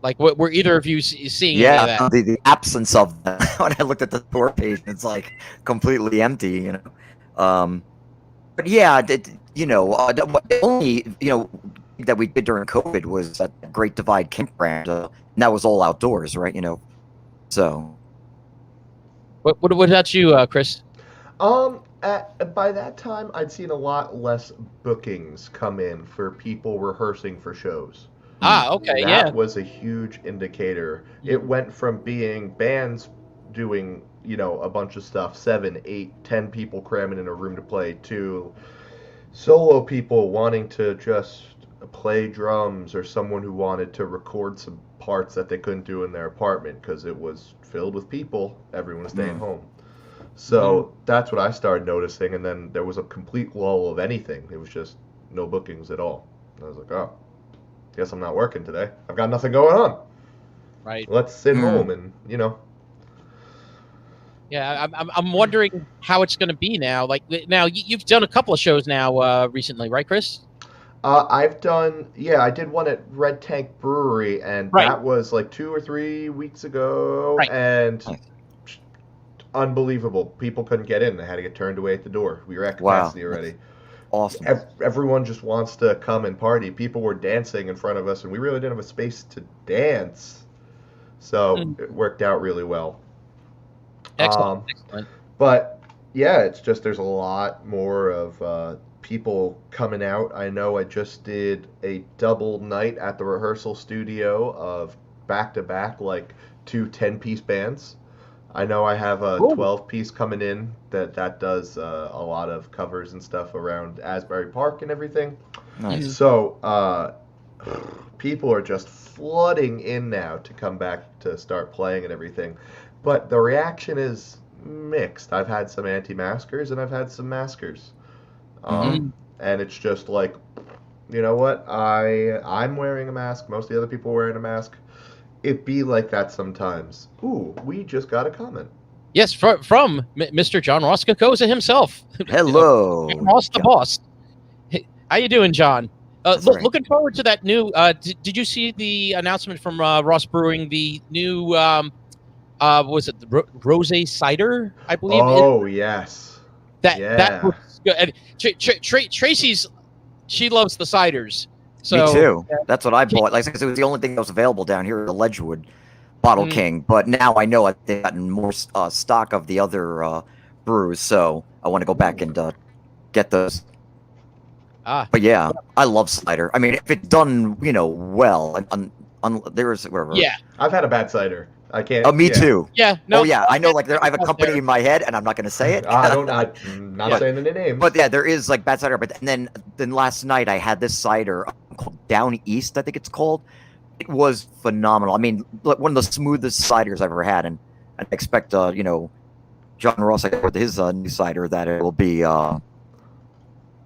Like, were either of you seeing any of that? The absence of that. When I looked at the tour page, it's like completely empty, But yeah, the only that we did during COVID was that Great Divide campground, and that was all outdoors, right? So. What about you, Chris? By that time, I'd seen a lot less bookings come in for people rehearsing for shows. Okay, That was a huge indicator. It went from being bands doing, a bunch of stuff, 7, 8, 10 people cramming in a room to play, to solo people wanting to just play drums, or someone who wanted to record some parts that they couldn't do in their apartment because it was filled with people. Everyone was staying home. So that's what I started noticing, and then there was a complete lull of anything. It was just no bookings at all. And I was like, oh, guess I'm not working today. I've got nothing going on. Right. Let's sit home and, Yeah, I'm wondering how it's going to be now. Like, now you've done a couple of shows now recently, right, Chris? I did one at Red Tank Brewery, and that was like 2 or 3 weeks ago, and unbelievable. People couldn't get in. They had to get turned away at the door. We were at capacity already. Awesome. Everyone just wants to come and party. People were dancing in front of us, and we really didn't have a space to dance. So it worked out really well. Excellent. But yeah, it's just there's a lot more of people coming out. I know I just did a double night at the rehearsal studio of back-to-back, like 2 10-piece bands. I know I have a 12-piece coming in that does a lot of covers and stuff around Asbury Park and everything. Nice. So people are just flooding in now to come back to start playing and everything. But the reaction is mixed. I've had some anti-maskers and I've had some maskers. And it's just like, you know what? I'm wearing a mask. Most of the other people are wearing a mask. It be like that sometimes. Ooh, we just got a comment. Yes, from Mr. John Ross Kokoza himself. Hello. Ross the boss. Hey, how you doing, John? Looking forward to that new... did you see the announcement from Ross Brewing, the new... was it the Rosé cider, I believe? Oh, yes. That was good. And Tracy's... She loves the ciders. So, me too. That's what I bought. Like, it was the only thing that was available down here at the Ledgewood Bottle King. But now I know they've gotten more stock of the other brews, so I want to go back and get those. But yeah, I love cider. I mean, if it's done, well, there's whatever. Yeah, I've had a bad cider. I can't. Oh, me too. Yeah. No. Oh, yeah. I know. Like, I have a company in my head, and I'm not going to say it. I'm not saying any names. But yeah, there is like bad cider. But then last night I had this cider called Down East, I think it's called. It was phenomenal. I mean, one of the smoothest ciders I've ever had, and I expect John Ross with his new cider that it will be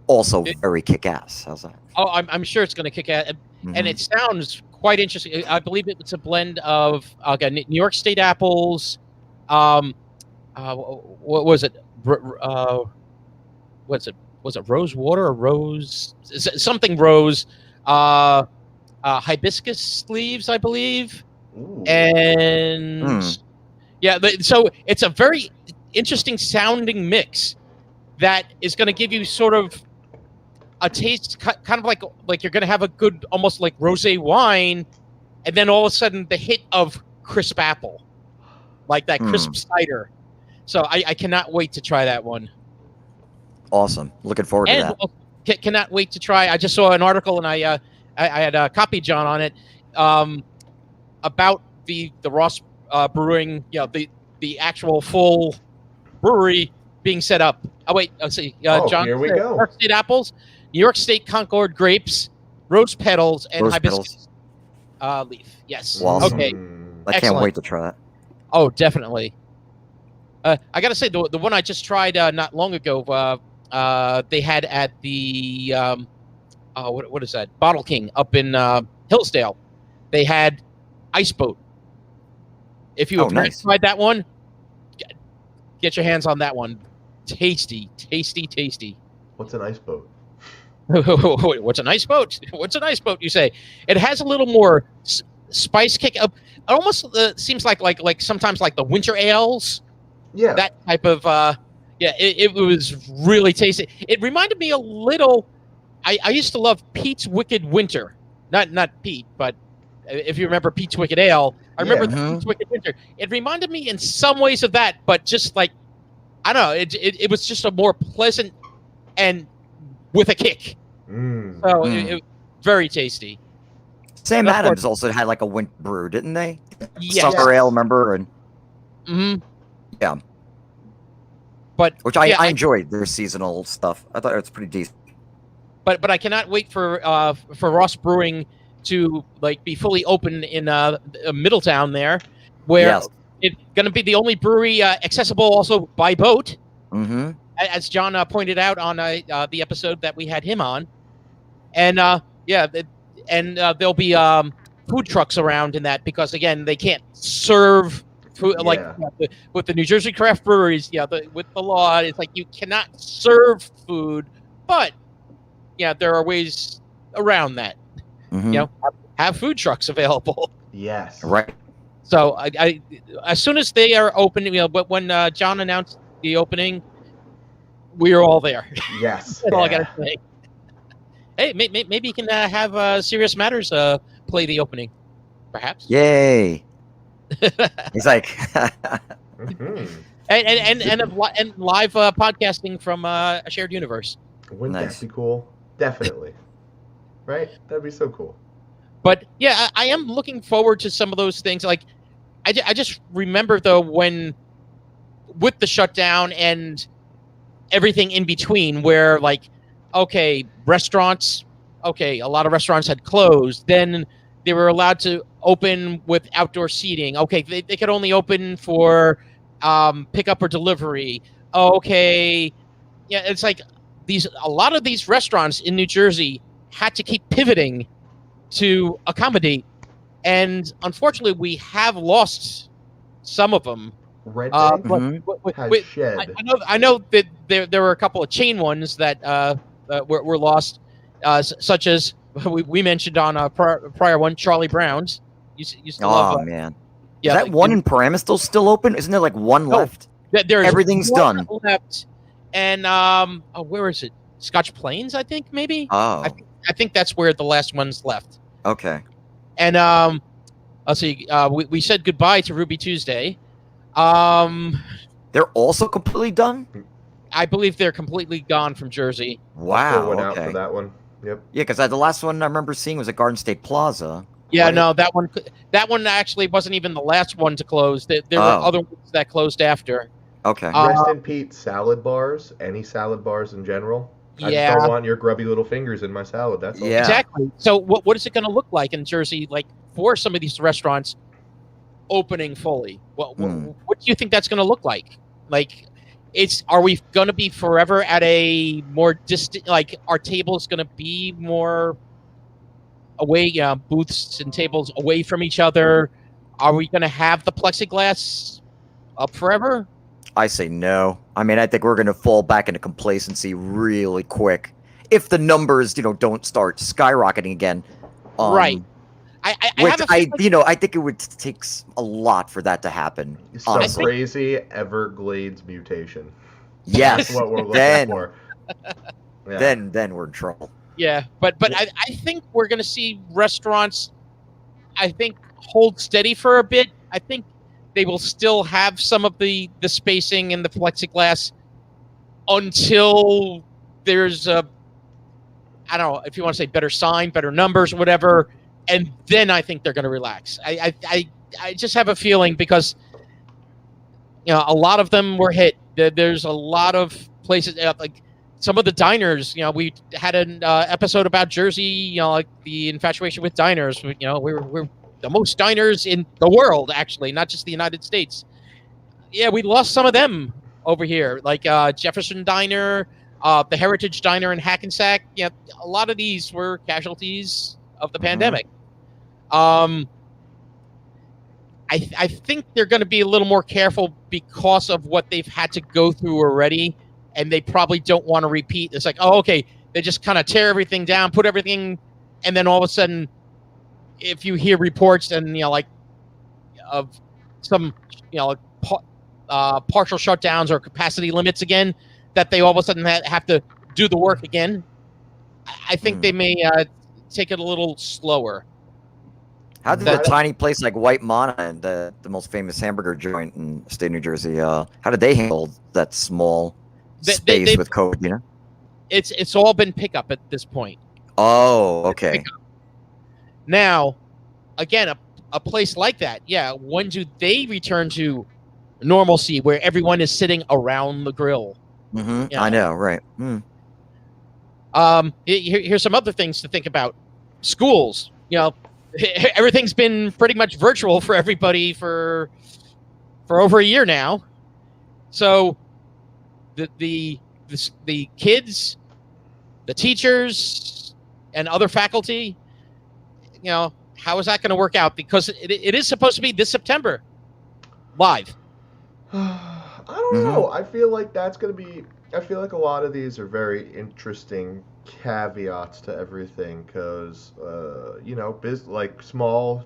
also very kick-ass. How's that? Oh, I'm sure it's going to kick ass, and it sounds quite interesting. I believe it's a blend of New York State apples. What was it? Was it rose water or rose something rose? Hibiscus leaves, I believe. Ooh. And yeah, so it's a very interesting sounding mix that is going to give you sort of a taste kind of like you're going to have a good, almost like rosé wine, and then all of a sudden the hit of crisp apple, like that crisp cider. So I cannot wait to try that one. Awesome. Looking forward to that. Cannot wait to try. I just saw an article, and I had copied John on it about the Ross Brewing, the actual full brewery being set up. Oh wait, let's see. John, here we go. New York State apples, New York State Concord grapes, rose petals, and hibiscus leaf. Yes. Awesome. Okay. I can't wait to try that. Oh, definitely. I got to say, the one I just tried not long ago, they had at the what is that? Bottle King up in Hillsdale. They had Ice Boat. If you have tried that one, get your hands on that one. Tasty, tasty, tasty. What's an ice boat? What's an ice boat? What's an ice boat? You say it has a little more spice kick. It almost seems like sometimes like the winter ales. Yeah, that type of. It was really tasty. It reminded me a little. I used to love Pete's Wicked Winter, not Pete, but if you remember Pete's Wicked Ale, I remember the Pete's Wicked Winter. It reminded me in some ways of that, but just like I don't know, it was just a more pleasant and with a kick. So it very tasty. Sam Adams also had like a winter brew, didn't they? Yes. Summer ale, remember? And yeah. But which I enjoyed their seasonal stuff. I thought it was pretty decent. But I cannot wait for Ross Brewing to like be fully open in Middletown there, where it's going to be the only brewery accessible also by boat. As John pointed out on the episode that we had him on, and there'll be food trucks around in that because again they can't serve food with the New Jersey craft breweries. With the law, it's like you cannot serve food, but there are ways around that. Have food trucks available. Yes, right. So I as soon as they are open, but when John announced the opening, we were all there. Yes, that's all I gotta say. Hey, maybe you can have Serious Matters play the opening, perhaps. Yay! He's like, and live podcasting from a shared universe. Wouldn't that be cool? Definitely. Right? That'd be so cool. But yeah, I am looking forward to some of those things. Like, I just remember though when with the shutdown and everything in between, where like, okay, restaurants, a lot of restaurants had closed. Then they were allowed to open with outdoor seating. Okay, they could only open for pickup or delivery. It's like a lot of these restaurants in New Jersey had to keep pivoting to accommodate, and unfortunately, we have lost some of them. Red Day has shed. I know that there were a couple of chain ones that were lost, such as we mentioned on a prior one, Charlie Brown's. Used to love, man. Is that one in Paramus still open? Isn't there like one left? Everything's done. Left. And where is it? Scotch Plains, I think, maybe. Oh. I think that's where the last one's left. Okay. And let's see. We said goodbye to Ruby Tuesday. They're also completely done? I believe they're completely gone from Jersey. Wow. Went out for that one. Yep. Yeah, because the last one I remember seeing was at Garden State Plaza. Yeah, right? No, that one actually wasn't even the last one to close. There were other ones that closed after. Okay. Rest in Pete salad bars. Any salad bars in general. I just don't want your grubby little fingers in my salad. That's all. Yeah. Exactly. So what is it going to look like in Jersey, like for some of these restaurants opening fully? What do you think that's going to look like? Like, are we going to be forever at a more distant? Like, our tables going to be more away? Booths and tables away from each other. Are we going to have the plexiglass up forever? I say no. I mean, I think we're going to fall back into complacency really quick if the numbers, don't start skyrocketing again. Right. I think it would take a lot for that to happen. Some crazy Everglades mutation. Yes. That's what we're looking for. then we're in trouble. Yeah, but I think we're going to see restaurants, I think, hold steady for a bit. I think they will still have some of the spacing and the plexiglass until there's a, I don't know if you want to say better sign, better numbers, whatever, and then I think they're going to relax. I just have a feeling because a lot of them were hit. There's a lot of places like some of the diners. We had an episode about Jersey. Like the infatuation with diners. We're the most diners in the world, actually, not just the United States. Yeah, we lost some of them over here, like Jefferson Diner, the Heritage Diner in Hackensack. Yeah, a lot of these were casualties of the pandemic. I think they're going to be a little more careful because of what they've had to go through already, and they probably don't want to repeat. It's like, oh, okay, they just kind of tear everything down, put everything, and then all of a sudden, if you hear reports and like of some partial shutdowns or capacity limits again, that they all of a sudden have to do the work again. I think they may take it a little slower. How did a tiny place like White Mana, the most famous hamburger joint in the state of New Jersey, how did they handle that small space with COVID? It's all been pickup at this point. Oh, okay. Now, again, a place like that, when do they return to normalcy where everyone is sitting around the grill? I know, right. Here's some other things to think about. Schools, everything's been pretty much virtual for everybody for over a year now. So the kids, the teachers, and other faculty, how is that going to work out? Because it is supposed to be this September, live. I don't know. I feel like that's going to be. I feel like a lot of these are very interesting caveats to everything because, like small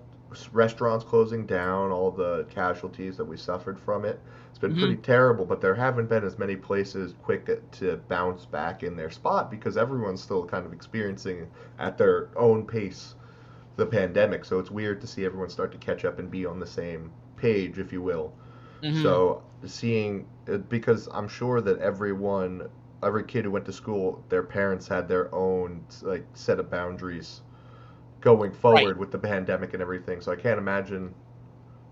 restaurants closing down, all the casualties that we suffered from it. It's been pretty terrible, but there haven't been as many places quick to bounce back in their spot because everyone's still kind of experiencing at their own pace the pandemic. So it's weird to see everyone start to catch up and be on the same page, if you will. So seeing, because I'm sure that every kid who went to school, their parents had their own like set of boundaries going forward with the pandemic and everything. So I can't imagine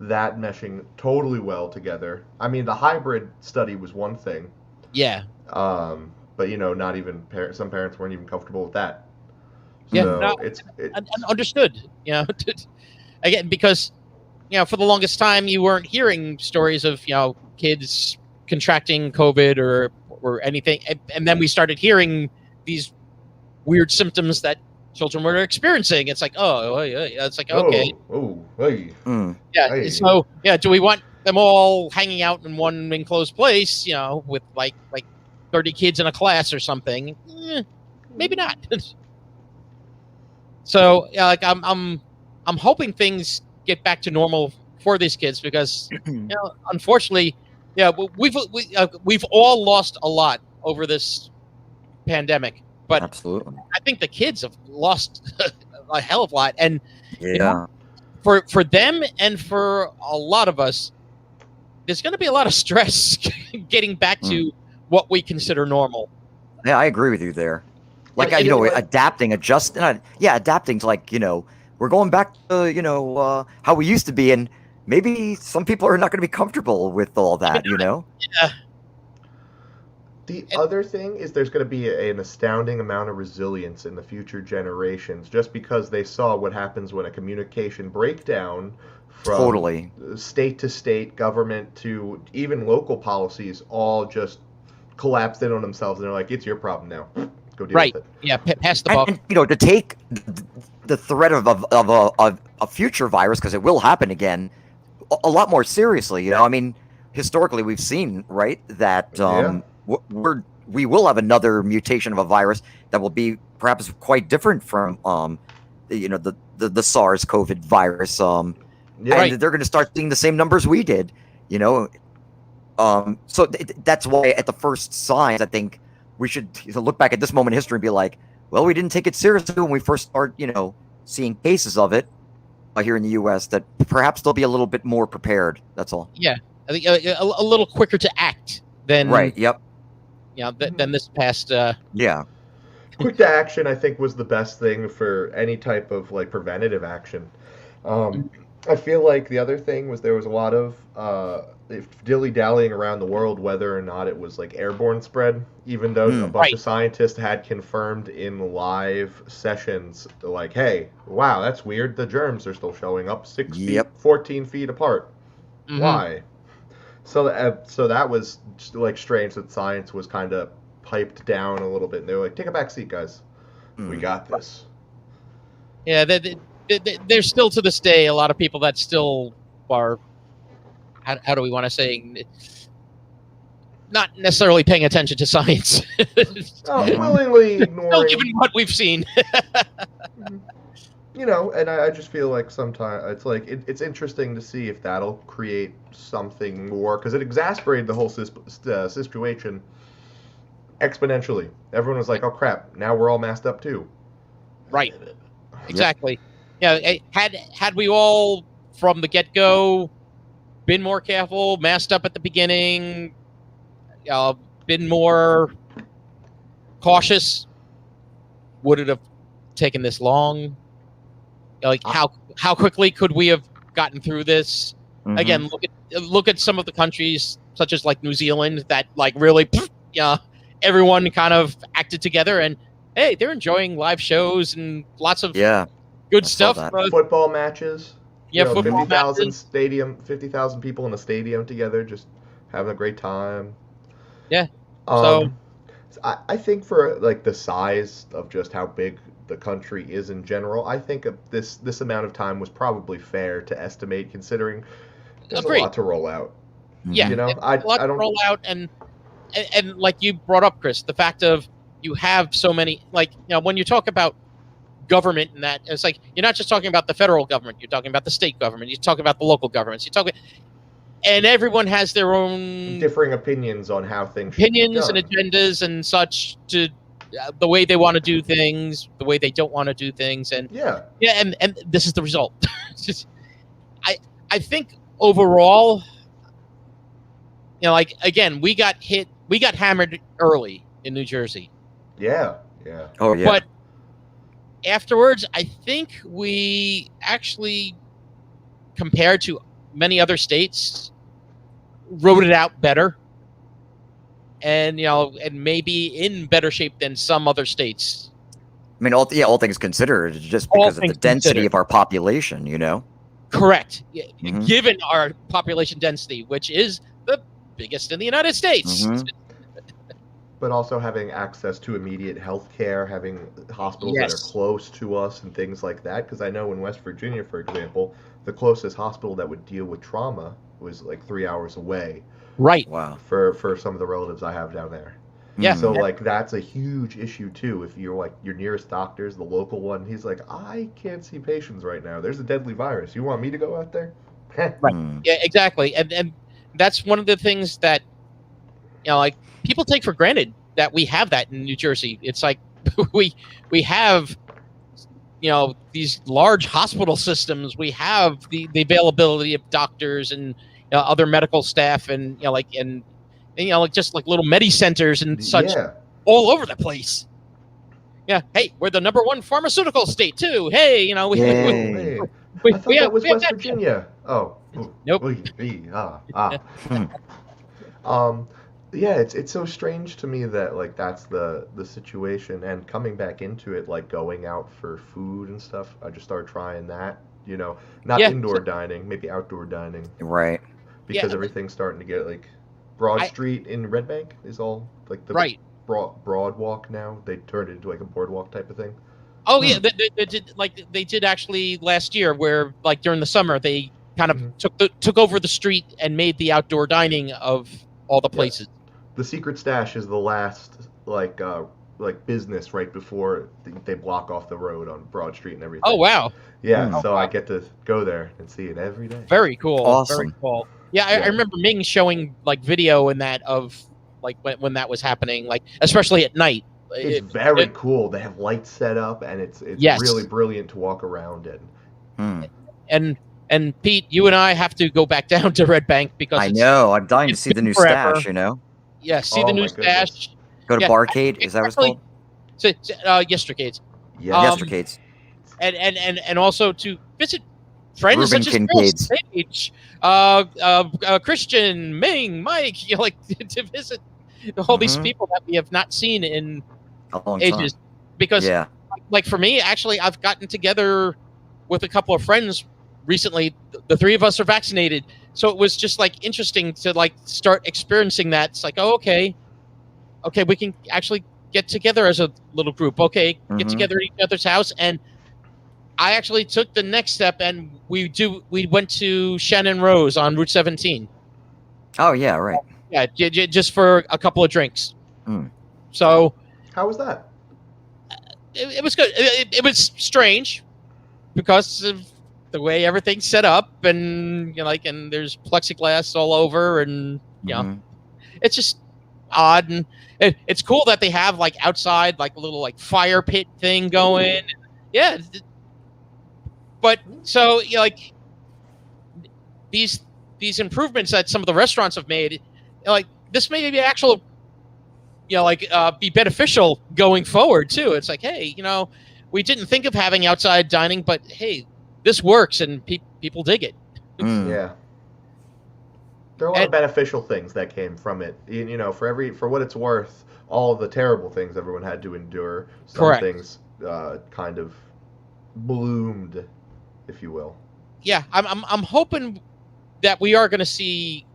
that meshing totally well together. I mean, the hybrid study was one thing. Yeah. But not even some parents weren't even comfortable with that. Yeah. So no, it's understood. Again, because for the longest time, you weren't hearing stories of, kids contracting COVID or anything. And then we started hearing these weird symptoms that children were experiencing. It's like, it's like, okay. Hey. So, do we want them all hanging out in one enclosed place, with like 30 kids in a class or something? Maybe not. So, I'm hoping things get back to normal for these kids because unfortunately we've all lost a lot over this pandemic, but absolutely I think the kids have lost a hell of a lot, and for them and for a lot of us there's going to be a lot of stress getting back to what we consider normal. I agree with you there, like adapting to like we're going back to, how we used to be, and maybe some people are not going to be comfortable with all that, Yeah. The other thing is there's going to be an astounding amount of resilience in the future generations just because they saw what happens when a communication breakdown from state to state, government to even local policies all just collapsed in on themselves, and they're like, it's your problem now. Go deal with it. Yeah, pass the ball. And to take the threat of a future virus, because it will happen again, a lot more seriously. I mean, historically we've seen that we will have another mutation of a virus that will be perhaps quite different from the SARS COVID virus. And they're going to start seeing the same numbers we did. So that's why at the first signs, I think we should look back at this moment in history and be like, well, we didn't take it seriously when we first started, seeing cases of it here in the U.S. That perhaps they'll be a little bit more prepared. That's all. Yeah, I think a little quicker to act than right. Yep. Than this past. Yeah. Quick to action, I think, was the best thing for any type of like preventative action. I feel like the other thing was there was a lot of dilly-dallying around the world whether or not it was like airborne spread, even though a bunch of scientists had confirmed in live sessions, like, hey, wow, that's weird. The germs are still showing up 6 feet, 14 feet apart. Why? So that was like strange that science was kind of piped down a little bit. And they were like, take a back seat, guys. We got this. Yeah, there's still to this day a lot of people that still are, how do we want to say, not necessarily paying attention to science. Willingly ignoring. Still given what we've seen. And I just feel like sometimes it's like it's interesting to see if that'll create something more, because it exasperated the whole situation exponentially. Everyone was like, oh crap, now we're all masked up too. Right. Exactly. Yeah, had we all from the get-go been more careful, masked up at the beginning, been more cautious, would it have taken this long? Like how quickly could we have gotten through this? Again, look at some of the countries such as like New Zealand that like really everyone kind of acted together, and hey, they're enjoying live shows and lots of good stuff. Football matches. Football 50,000 people in a stadium together, just having a great time. Yeah. So I think for like the size of just how big the country is in general, I think this amount of time was probably fair to estimate, considering there's a lot to roll out. Yeah, I don't roll out, and like you brought up, Chris, the fact of you have so many, like, when you talk about government and that, it's like you're not just talking about the federal government, you're talking about the state government, you're talking about the local governments, and everyone has their own differing opinions on how things and agendas and such, to the way they want to do things, the way they don't want to do things, and and this is the result. I think overall, like, again, we got hammered early in New Jersey. Yeah. Oh yeah. But afterwards, I think we actually, compared to many other states, wrote it out better, and and maybe in better shape than some other states. I mean, all things considered, just because of the density of our population, Correct. Given our population density, which is the biggest in the United States. But also having access to immediate health care, having hospitals that are close to us and things like that. Because I know in West Virginia, for example, the closest hospital that would deal with trauma was like 3 hours away. Right. Wow. For some of the relatives I have down there. Yeah. So like that's a huge issue too. If you're like your nearest doctor's the local one, he's like, I can't see patients right now. There's a deadly virus. You want me to go out there? Right. Yeah, exactly. And that's one of the things that like people take for granted, that we have that in New Jersey. It's like we have these large hospital systems. We have the availability of doctors and other medical staff, and like just like little medi centers and such all over the place. Yeah. Hey, we're the #1 pharmaceutical state too. Hey, I thought that was West Virginia. Oh. Nope. Yeah, it's so strange to me that like that's the situation, and coming back into it, like going out for food and stuff, I just started trying that, not indoor dining, maybe outdoor dining. Right. Because everything's starting to get like Broad Street in Red Bank is all like the broad walk now. They turned it into like a boardwalk type of thing. Oh yeah, they did actually last year, where like during the summer they kind of took over the street and made the outdoor dining of all the places. Yeah. The Secret Stash is the last like business right before they block off the road on Broad Street and everything. Oh wow! Yeah, so I get to go there and see it every day. Very cool. Awesome. Very cool. Yeah, I remember Ming showing like video in that of like when that was happening, like especially at night. It's very cool. They have lights set up, and it's yes. really brilliant to walk around in. And Pete, you and I have to go back down to Red Bank because I know I'm dying to see the new stash. Yeah, see the new stash. Go to Barcade. Is that what it's called? Yestercades. Yestercades. And also to visit friends Ruben such as Chris, Paige, Christian, Ming, Mike. Like to visit all these people that we have not seen in a long ages. Time. Because, like for me, actually, I've gotten together with a couple of friends recently. The three of us are vaccinated, so it was just like interesting to like start experiencing that. It's like, oh, okay, we can actually get together as a little group. Okay, get together at each other's house. And I actually took the next step, and we went to Shannon Rose on Route 17. Oh yeah, right. Yeah, just for a couple of drinks. So how was that? It was good. It was strange because of the way everything's set up, and and there's plexiglass all over, and it's just odd. And it's cool that they have like outside like a little like fire pit thing going. Yeah. But so like these improvements that some of the restaurants have made, like this may be actual, be beneficial going forward too. It's like, hey, we didn't think of having outside dining, but hey, this works and people dig it. Yeah. There are a lot of beneficial things that came from it. For what it's worth, all of the terrible things everyone had to endure, some things kind of bloomed, if you will. Yeah, I'm hoping that we are going to see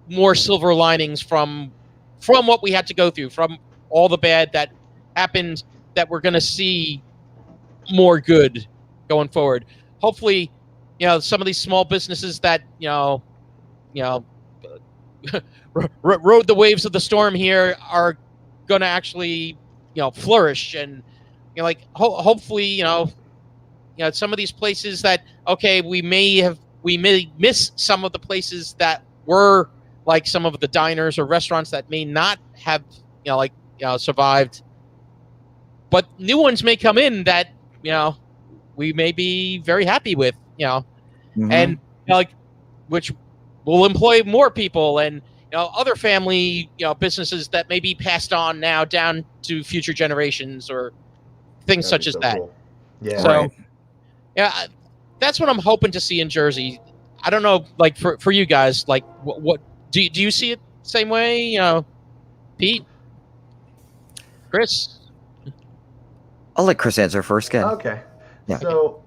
more silver linings from what we had to go through, from all the bad that happened, that we're going to see more good going forward. Hopefully, some of these small businesses that rode the waves of the storm here are going to actually flourish, and hopefully some of these places that we may miss some of the places that were like some of the diners or restaurants that may not have survived, but new ones may come in that we may be very happy with, and which will employ more people, and other family businesses that may be passed on now down to future generations or things such as that. Cool. Yeah. So yeah, that's what I'm hoping to see in Jersey. I don't know, like for you guys, like what do you see it the same way? Pete, Chris. I'll let Chris answer first. Again. Okay. Yeah. So,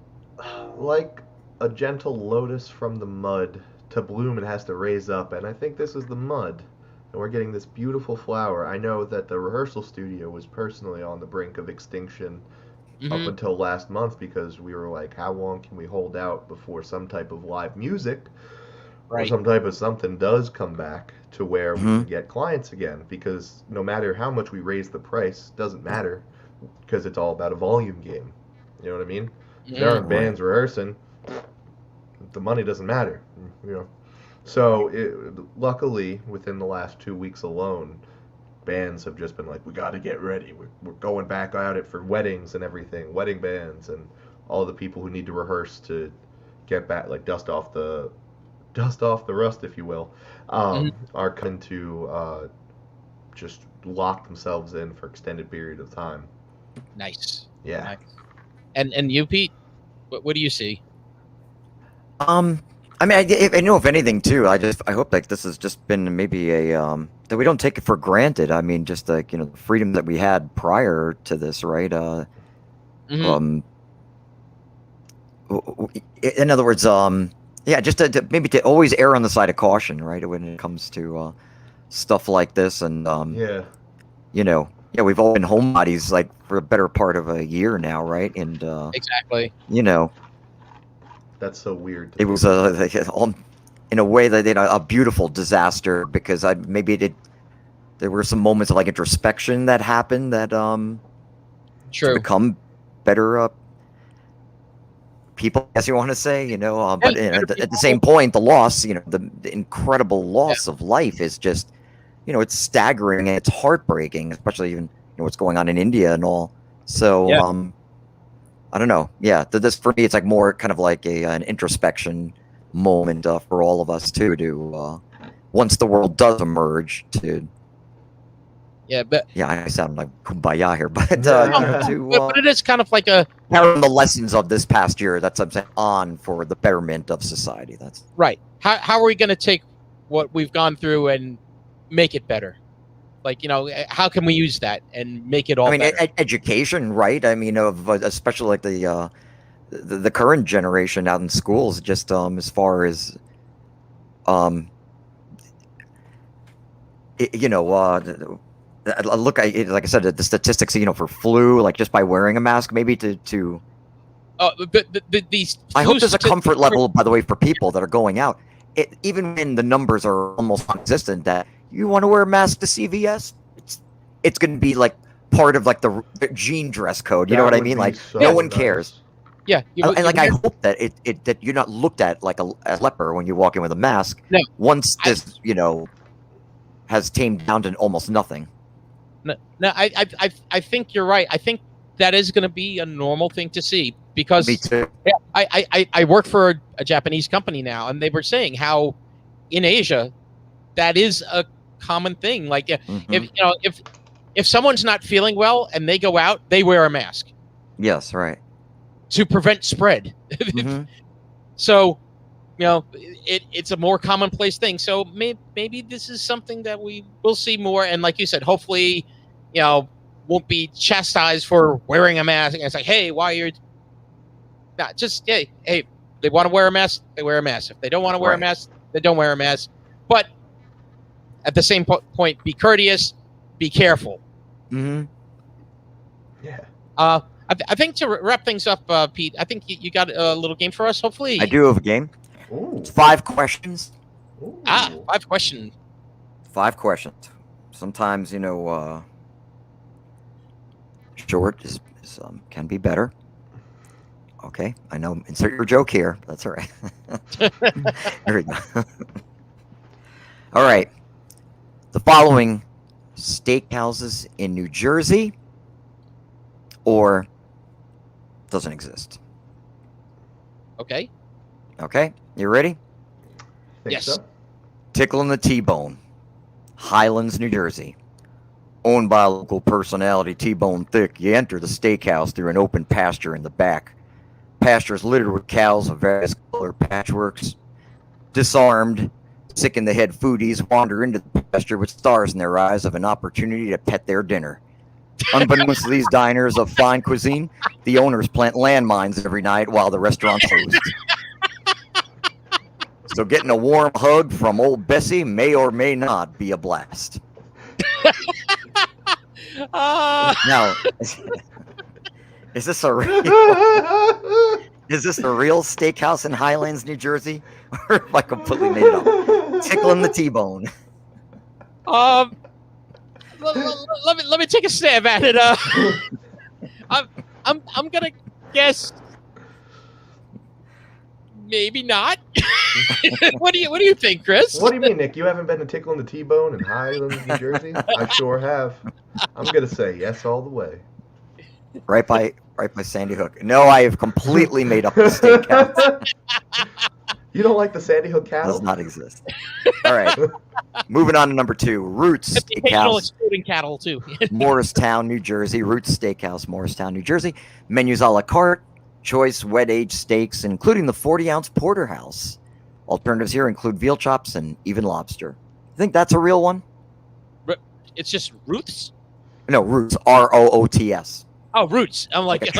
like a gentle lotus from the mud to bloom, it has to raise up, and I think this is the mud, and we're getting this beautiful flower. I know that the rehearsal studio was personally on the brink of extinction up until last month, because we were like, how long can we hold out before some type of live music or some type of something does come back to where we can get clients again? Because no matter how much we raise the price, doesn't matter, because it's all about a volume game. You know what I mean? If there aren't bands rehearsing, the money doesn't matter. So luckily, within the last 2 weeks alone, bands have just been like, we got to get ready. We're going back at it for weddings and everything, wedding bands, and all the people who need to rehearse to get back, like dust off the rust, if you will, are coming to just lock themselves in for extended period of time. Nice. Yeah. Nice. And you, Pete, what do you see? I mean, I know, if anything, too, I hope like this has just been maybe a that we don't take it for granted. I mean, just like the freedom that we had prior to this, right? In other words, just to maybe to always err on the side of caution, right, when it comes to stuff like this, and we've all been homebodies like for a better part of a year now, right? And exactly, that's so weird. It was in a way that a beautiful disaster, because there were some moments of like introspection that happened that to become better people, as you want to say, but at the same point, the loss, the incredible loss of life is just it's staggering and it's heartbreaking, especially even what's going on in India and all. So I don't know. Yeah, this for me, it's like more kind of like an introspection moment for all of us too. To once the world does emerge, to I sound like kumbaya here, but but it is kind of like a carry the lessons of this past year. That's what I'm saying, on for the betterment of society. That's right. How are we going to take what we've gone through and make it better? Like, how can we use that and make it all better? Education, right? I mean, especially like the current generation out in schools, just as far as look, like I said, the statistics, for flu, like just by wearing a mask, maybe to these. I hope there's a comfort level, by the way, for people that are going out. Even when the numbers are almost non-existent, that you want to wear a mask to CVS, it's going to be like part of like the jean dress code. You know what I mean? Like no one cares. Yeah, I hope that that you're not looked at like a leper when you walk in with a mask. No, once this has tamed down to almost nothing. No, I think you're right. I think that is going to be a normal thing to see because me too. Yeah, I work for a Japanese company now, and they were saying how in Asia that is a common thing. Like if someone's not feeling well and they go out, they wear a mask. Yes, right. To prevent spread. So, it's a more commonplace thing. So maybe this is something that we will see more. And like you said, hopefully, won't be chastised for wearing a mask. And it's like, hey, why you're not just, hey, they want to wear a mask, they wear a mask. If they don't want to wear a mask, they don't wear a mask. But at the same point, be courteous, be careful. Yeah. I think to wrap things up, Pete, I think you got a little game for us, hopefully. I do have a game. Ooh. It's 5 questions. Ooh. 5 questions. 5 questions. Sometimes, short is can be better. Okay, I know. Insert your joke here. That's all right. There we go. All right. The following steakhouses in New Jersey or doesn't exist. Okay. Okay, you ready? Yes. So. Tickling the T-Bone, Highlands, New Jersey. Owned by a local personality, T-Bone Thick, you enter the steakhouse through an open pasture in the back. Pasture is littered with cows of various color patchworks. Disarmed, sick in the head foodies wander into the pasture with stars in their eyes of an opportunity to pet their dinner. Unbeknownst to these diners of fine cuisine, the owners plant landmines every night while the restaurant's closed. So getting a warm hug from old Bessie may or may not be a blast. Now, is this a real steakhouse in Highlands, New Jersey, or if I completely made it up? Tickling the T-Bone. Let me take a stab at it. I'm gonna guess maybe not. What do you think, Chris? What do you mean, Nick? You haven't been to Tickling the T-Bone in Highlands, New Jersey? I sure have. I'm gonna say yes all the way. Right by Sandy Hook. No, I have completely made up the steakhouse. You don't like the Sandy Hook cattle? Does not exist. All right. Moving on to number 2. Roots Steakhouse. Excluding cattle, too. Morristown, New Jersey. Roots Steakhouse, Morristown, New Jersey. Menus a la carte. Choice wet-aged steaks, including the 40-ounce porterhouse. Alternatives here include veal chops and even lobster. You think that's a real one? It's just Roots? No, Roots. Roots. Oh, Roots. I'm like it's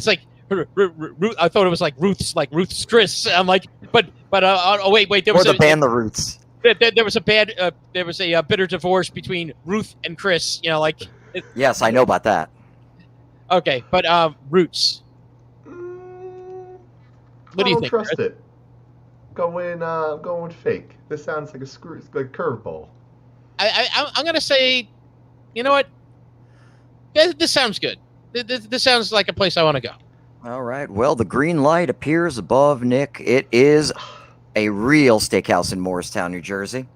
like I thought it was like Ruth's Chris. I'm like, but oh wait. There was the band The Roots. There was a bitter divorce between Ruth and Chris. Yes, I know about that. Okay, but Roots. What do you think? I don't trust it. Going fake. This sounds like a curveball. I'm gonna say, you know what? This sounds good. This sounds like a place I want to go. All right. Well, the green light appears above Nick. It is a real steakhouse in Morristown, New Jersey.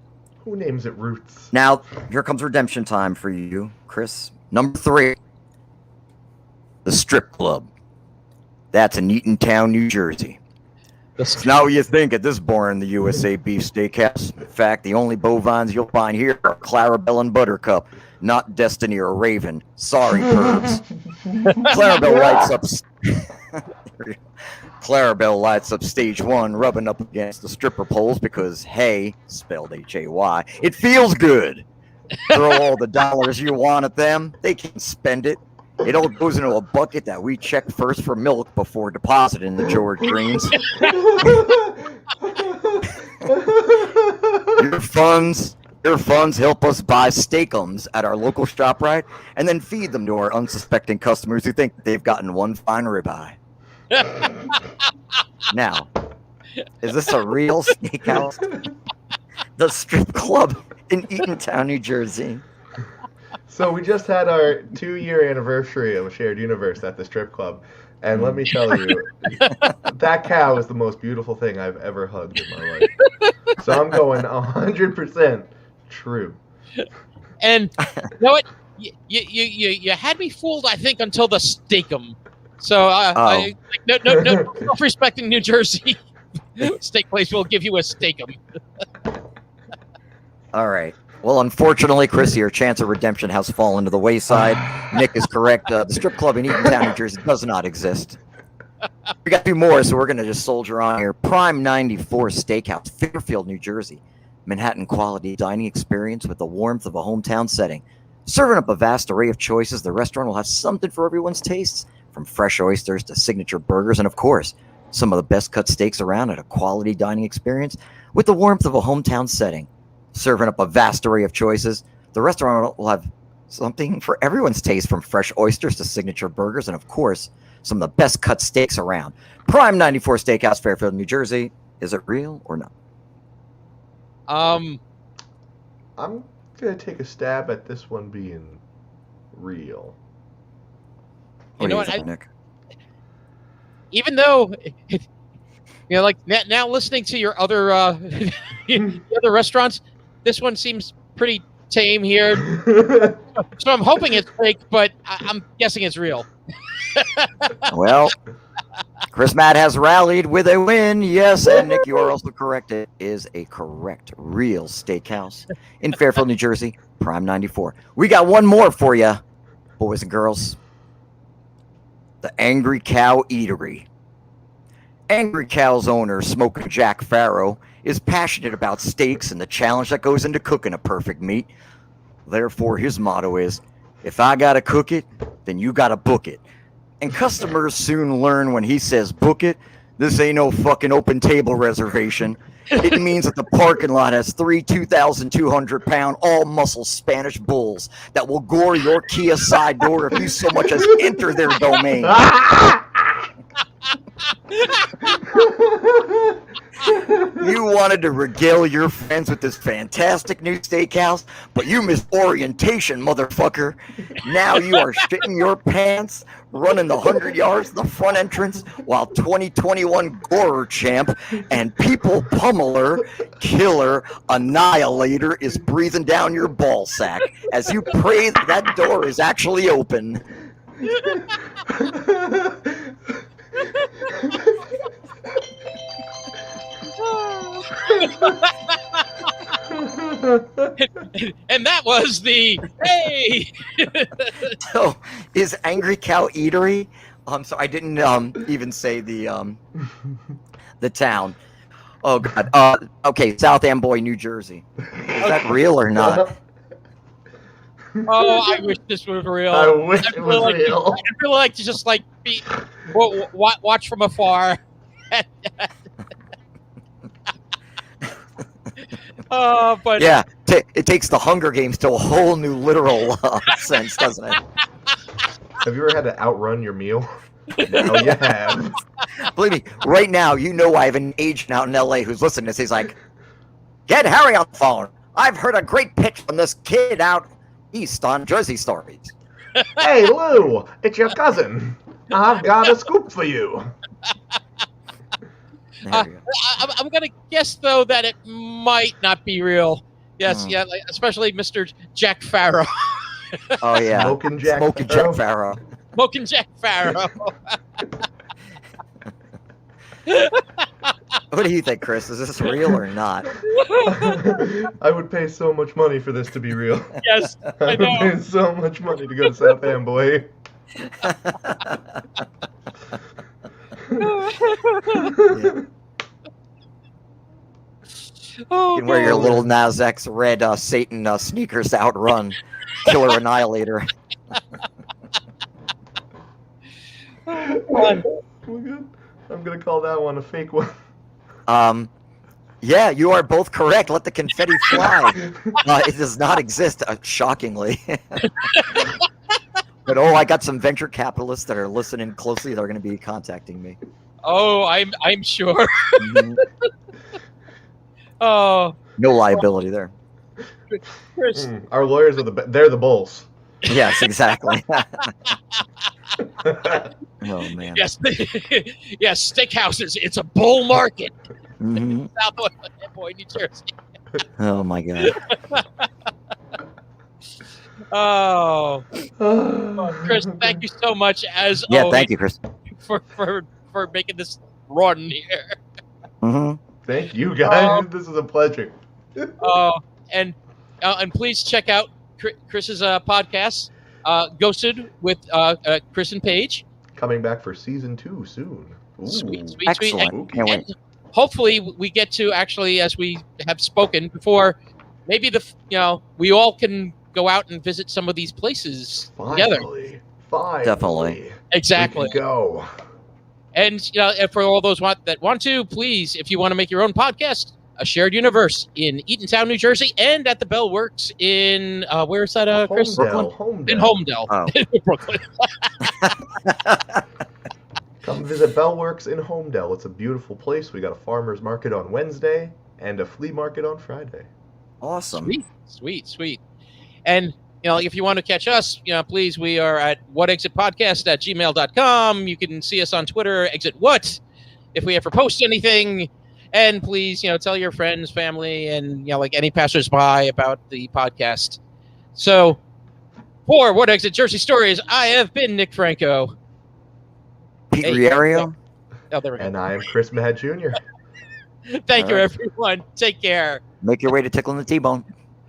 Who names it Roots? Now, here comes redemption time for you, Chris. Number 3. The Strip Club. That's in Eatontown, New Jersey. It's not what you think at this bar in the USA Beef Steakhouse. In fact, the only bovines you'll find here are Clarabelle and Buttercup, not Destiny or Raven. Sorry, pervs. Clarabelle lights up stage 1, rubbing up against the stripper poles because, hey, spelled H-A-Y, it feels good. Throw all the dollars you want at them. They can spend it. It all goes into a bucket that we check first for milk before depositing the George Greens. Your funds help us buy steakums at our local ShopRite and then feed them to our unsuspecting customers who think they've gotten one fine ribeye. Now, is this a real steakhouse? The Strip Club in Eatontown, New Jersey. So we just had our 2-year anniversary of a shared universe at the strip club, and let me tell you, that cow is the most beautiful thing I've ever hugged in my life. So I'm going 100% true. And you know what? You had me fooled, I think, until the steakum. So no self-respecting New Jersey steak place will give you a steakum. All right. Well, unfortunately, Chris, your chance of redemption has fallen to the wayside. Nick is correct. The strip club in Eatontown, New Jersey does not exist. We got 2 more, so we're going to just soldier on here. Prime 94 Steakhouse, Fairfield, New Jersey. Manhattan quality dining experience with the warmth of a hometown setting. Serving up a vast array of choices, the restaurant will have something for everyone's tastes, from fresh oysters to signature burgers, and of course, some of the best cut steaks around at a quality dining experience with the warmth of a hometown setting. Serving up a vast array of choices, the restaurant will have something for everyone's taste, from fresh oysters to signature burgers, and of course, some of the best cut steaks around. Prime 94 Steakhouse, Fairfield, New Jersey. Is it real or not? I'm gonna take a stab at this one being real. You know what, Nick? Even though, like now listening to your other the other restaurants, this one seems pretty tame here. So I'm hoping it's fake, but I'm guessing it's real. Well, Chris Matt has rallied with a win. Yes, and Nick, you are also correct. It is a correct, real steakhouse in Fairfield, New Jersey, Prime 94. We got one more for you, boys and girls. The Angry Cow Eatery. Angry Cow's owner, Smoker Jack Farrow, is passionate about steaks and the challenge that goes into cooking a perfect meat. Therefore, his motto is, if I gotta cook it, then you gotta book it. And customers soon learn when he says book it, this ain't no fucking open table reservation. It means that the parking lot has 3 2,200-pound all-muscle Spanish bulls that will gore your Kia side door if you so much as enter their domain. You wanted to regale your friends with this fantastic new steakhouse, but you missed orientation, motherfucker. Now you are shitting your pants, running the 100 yards to the front entrance, while 2021 Gorer champ and people pummeler, killer, annihilator is breathing down your ball sack as you pray that door is actually open. And that was the hey. So, is Angry Cow Eatery? So I didn't even say the town. Oh God. Okay, South Amboy, New Jersey. Is that real or not? Oh, I wish this was real. I wish it was real. I'd really like to just watch from afar. But yeah, it takes the Hunger Games to a whole new literal sense, doesn't it? Have you ever had to outrun your meal? No, you have. Believe me, right now, you know I have an agent out in L.A. who's listening to this. He's like, get Harry on the phone. I've heard a great pitch from this kid out east on Jersey Stories. Hey, Lou, it's your cousin. I've got a scoop for you. I'm going to guess, though, that it might not be real. Yes, yeah, like, especially Mr. Jack Farrow. Oh yeah, Smoking Jack Farrow. Smoking Jack Farrow. What do you think, Chris? Is this real or not? I would pay so much money for this to be real. Yes, I would pay so much money to go to South Amboy. You can wear your little Nas-X red Satan sneakers to outrun Killer Annihilator. Oh my God. I'm gonna call that one a fake one. Yeah, you are both correct. Let the confetti fly. It does not exist, shockingly. But I got some venture capitalists that are listening closely. They're going to be contacting me. Oh, I'm sure. Mm-hmm. Oh, no liability there. Chris. Our lawyers are they're the bulls. Yes, exactly. Oh man. Yes, yes. Steakhouses. It's a bull market. Mm-hmm. South Amboy, New Jersey. Oh my God. Oh, Chris, thank you so much as always. Thank you, Chris, for making this run here. Mm-hmm. Thank you, guys. This is a pleasure. And please check out Chris's podcast, Ghosted with Chris and Paige. Coming back for season 2 soon. Ooh. Sweet. Excellent. And hopefully we get to actually, as we have spoken before, maybe we all can go out and visit some of these places together. Finally. Definitely. Exactly. We can go. And for all those that want to, please, if you want to make your own podcast, A Shared Universe in Eatontown, New Jersey, and at the Bell Works in where is that, Chris? Homedale. In Homedale, Brooklyn. Come visit Bellworks in Homedale. It's a beautiful place. We got a farmer's market on Wednesday and a flea market on Friday. Awesome. Sweet. And if you want to catch us, please, we are at whatexitpodcast@gmail.com. You can see us on Twitter, exitwhat, if we ever post anything. And please, tell your friends, family, and like any passersby about the podcast. So, for What Exit Jersey Stories, I have been Nick Franco. Pete Riario. Oh, there we go. And I am Chris Mahad Jr. Thank you, everyone. Take care. Make your way to Tickling the T-Bone.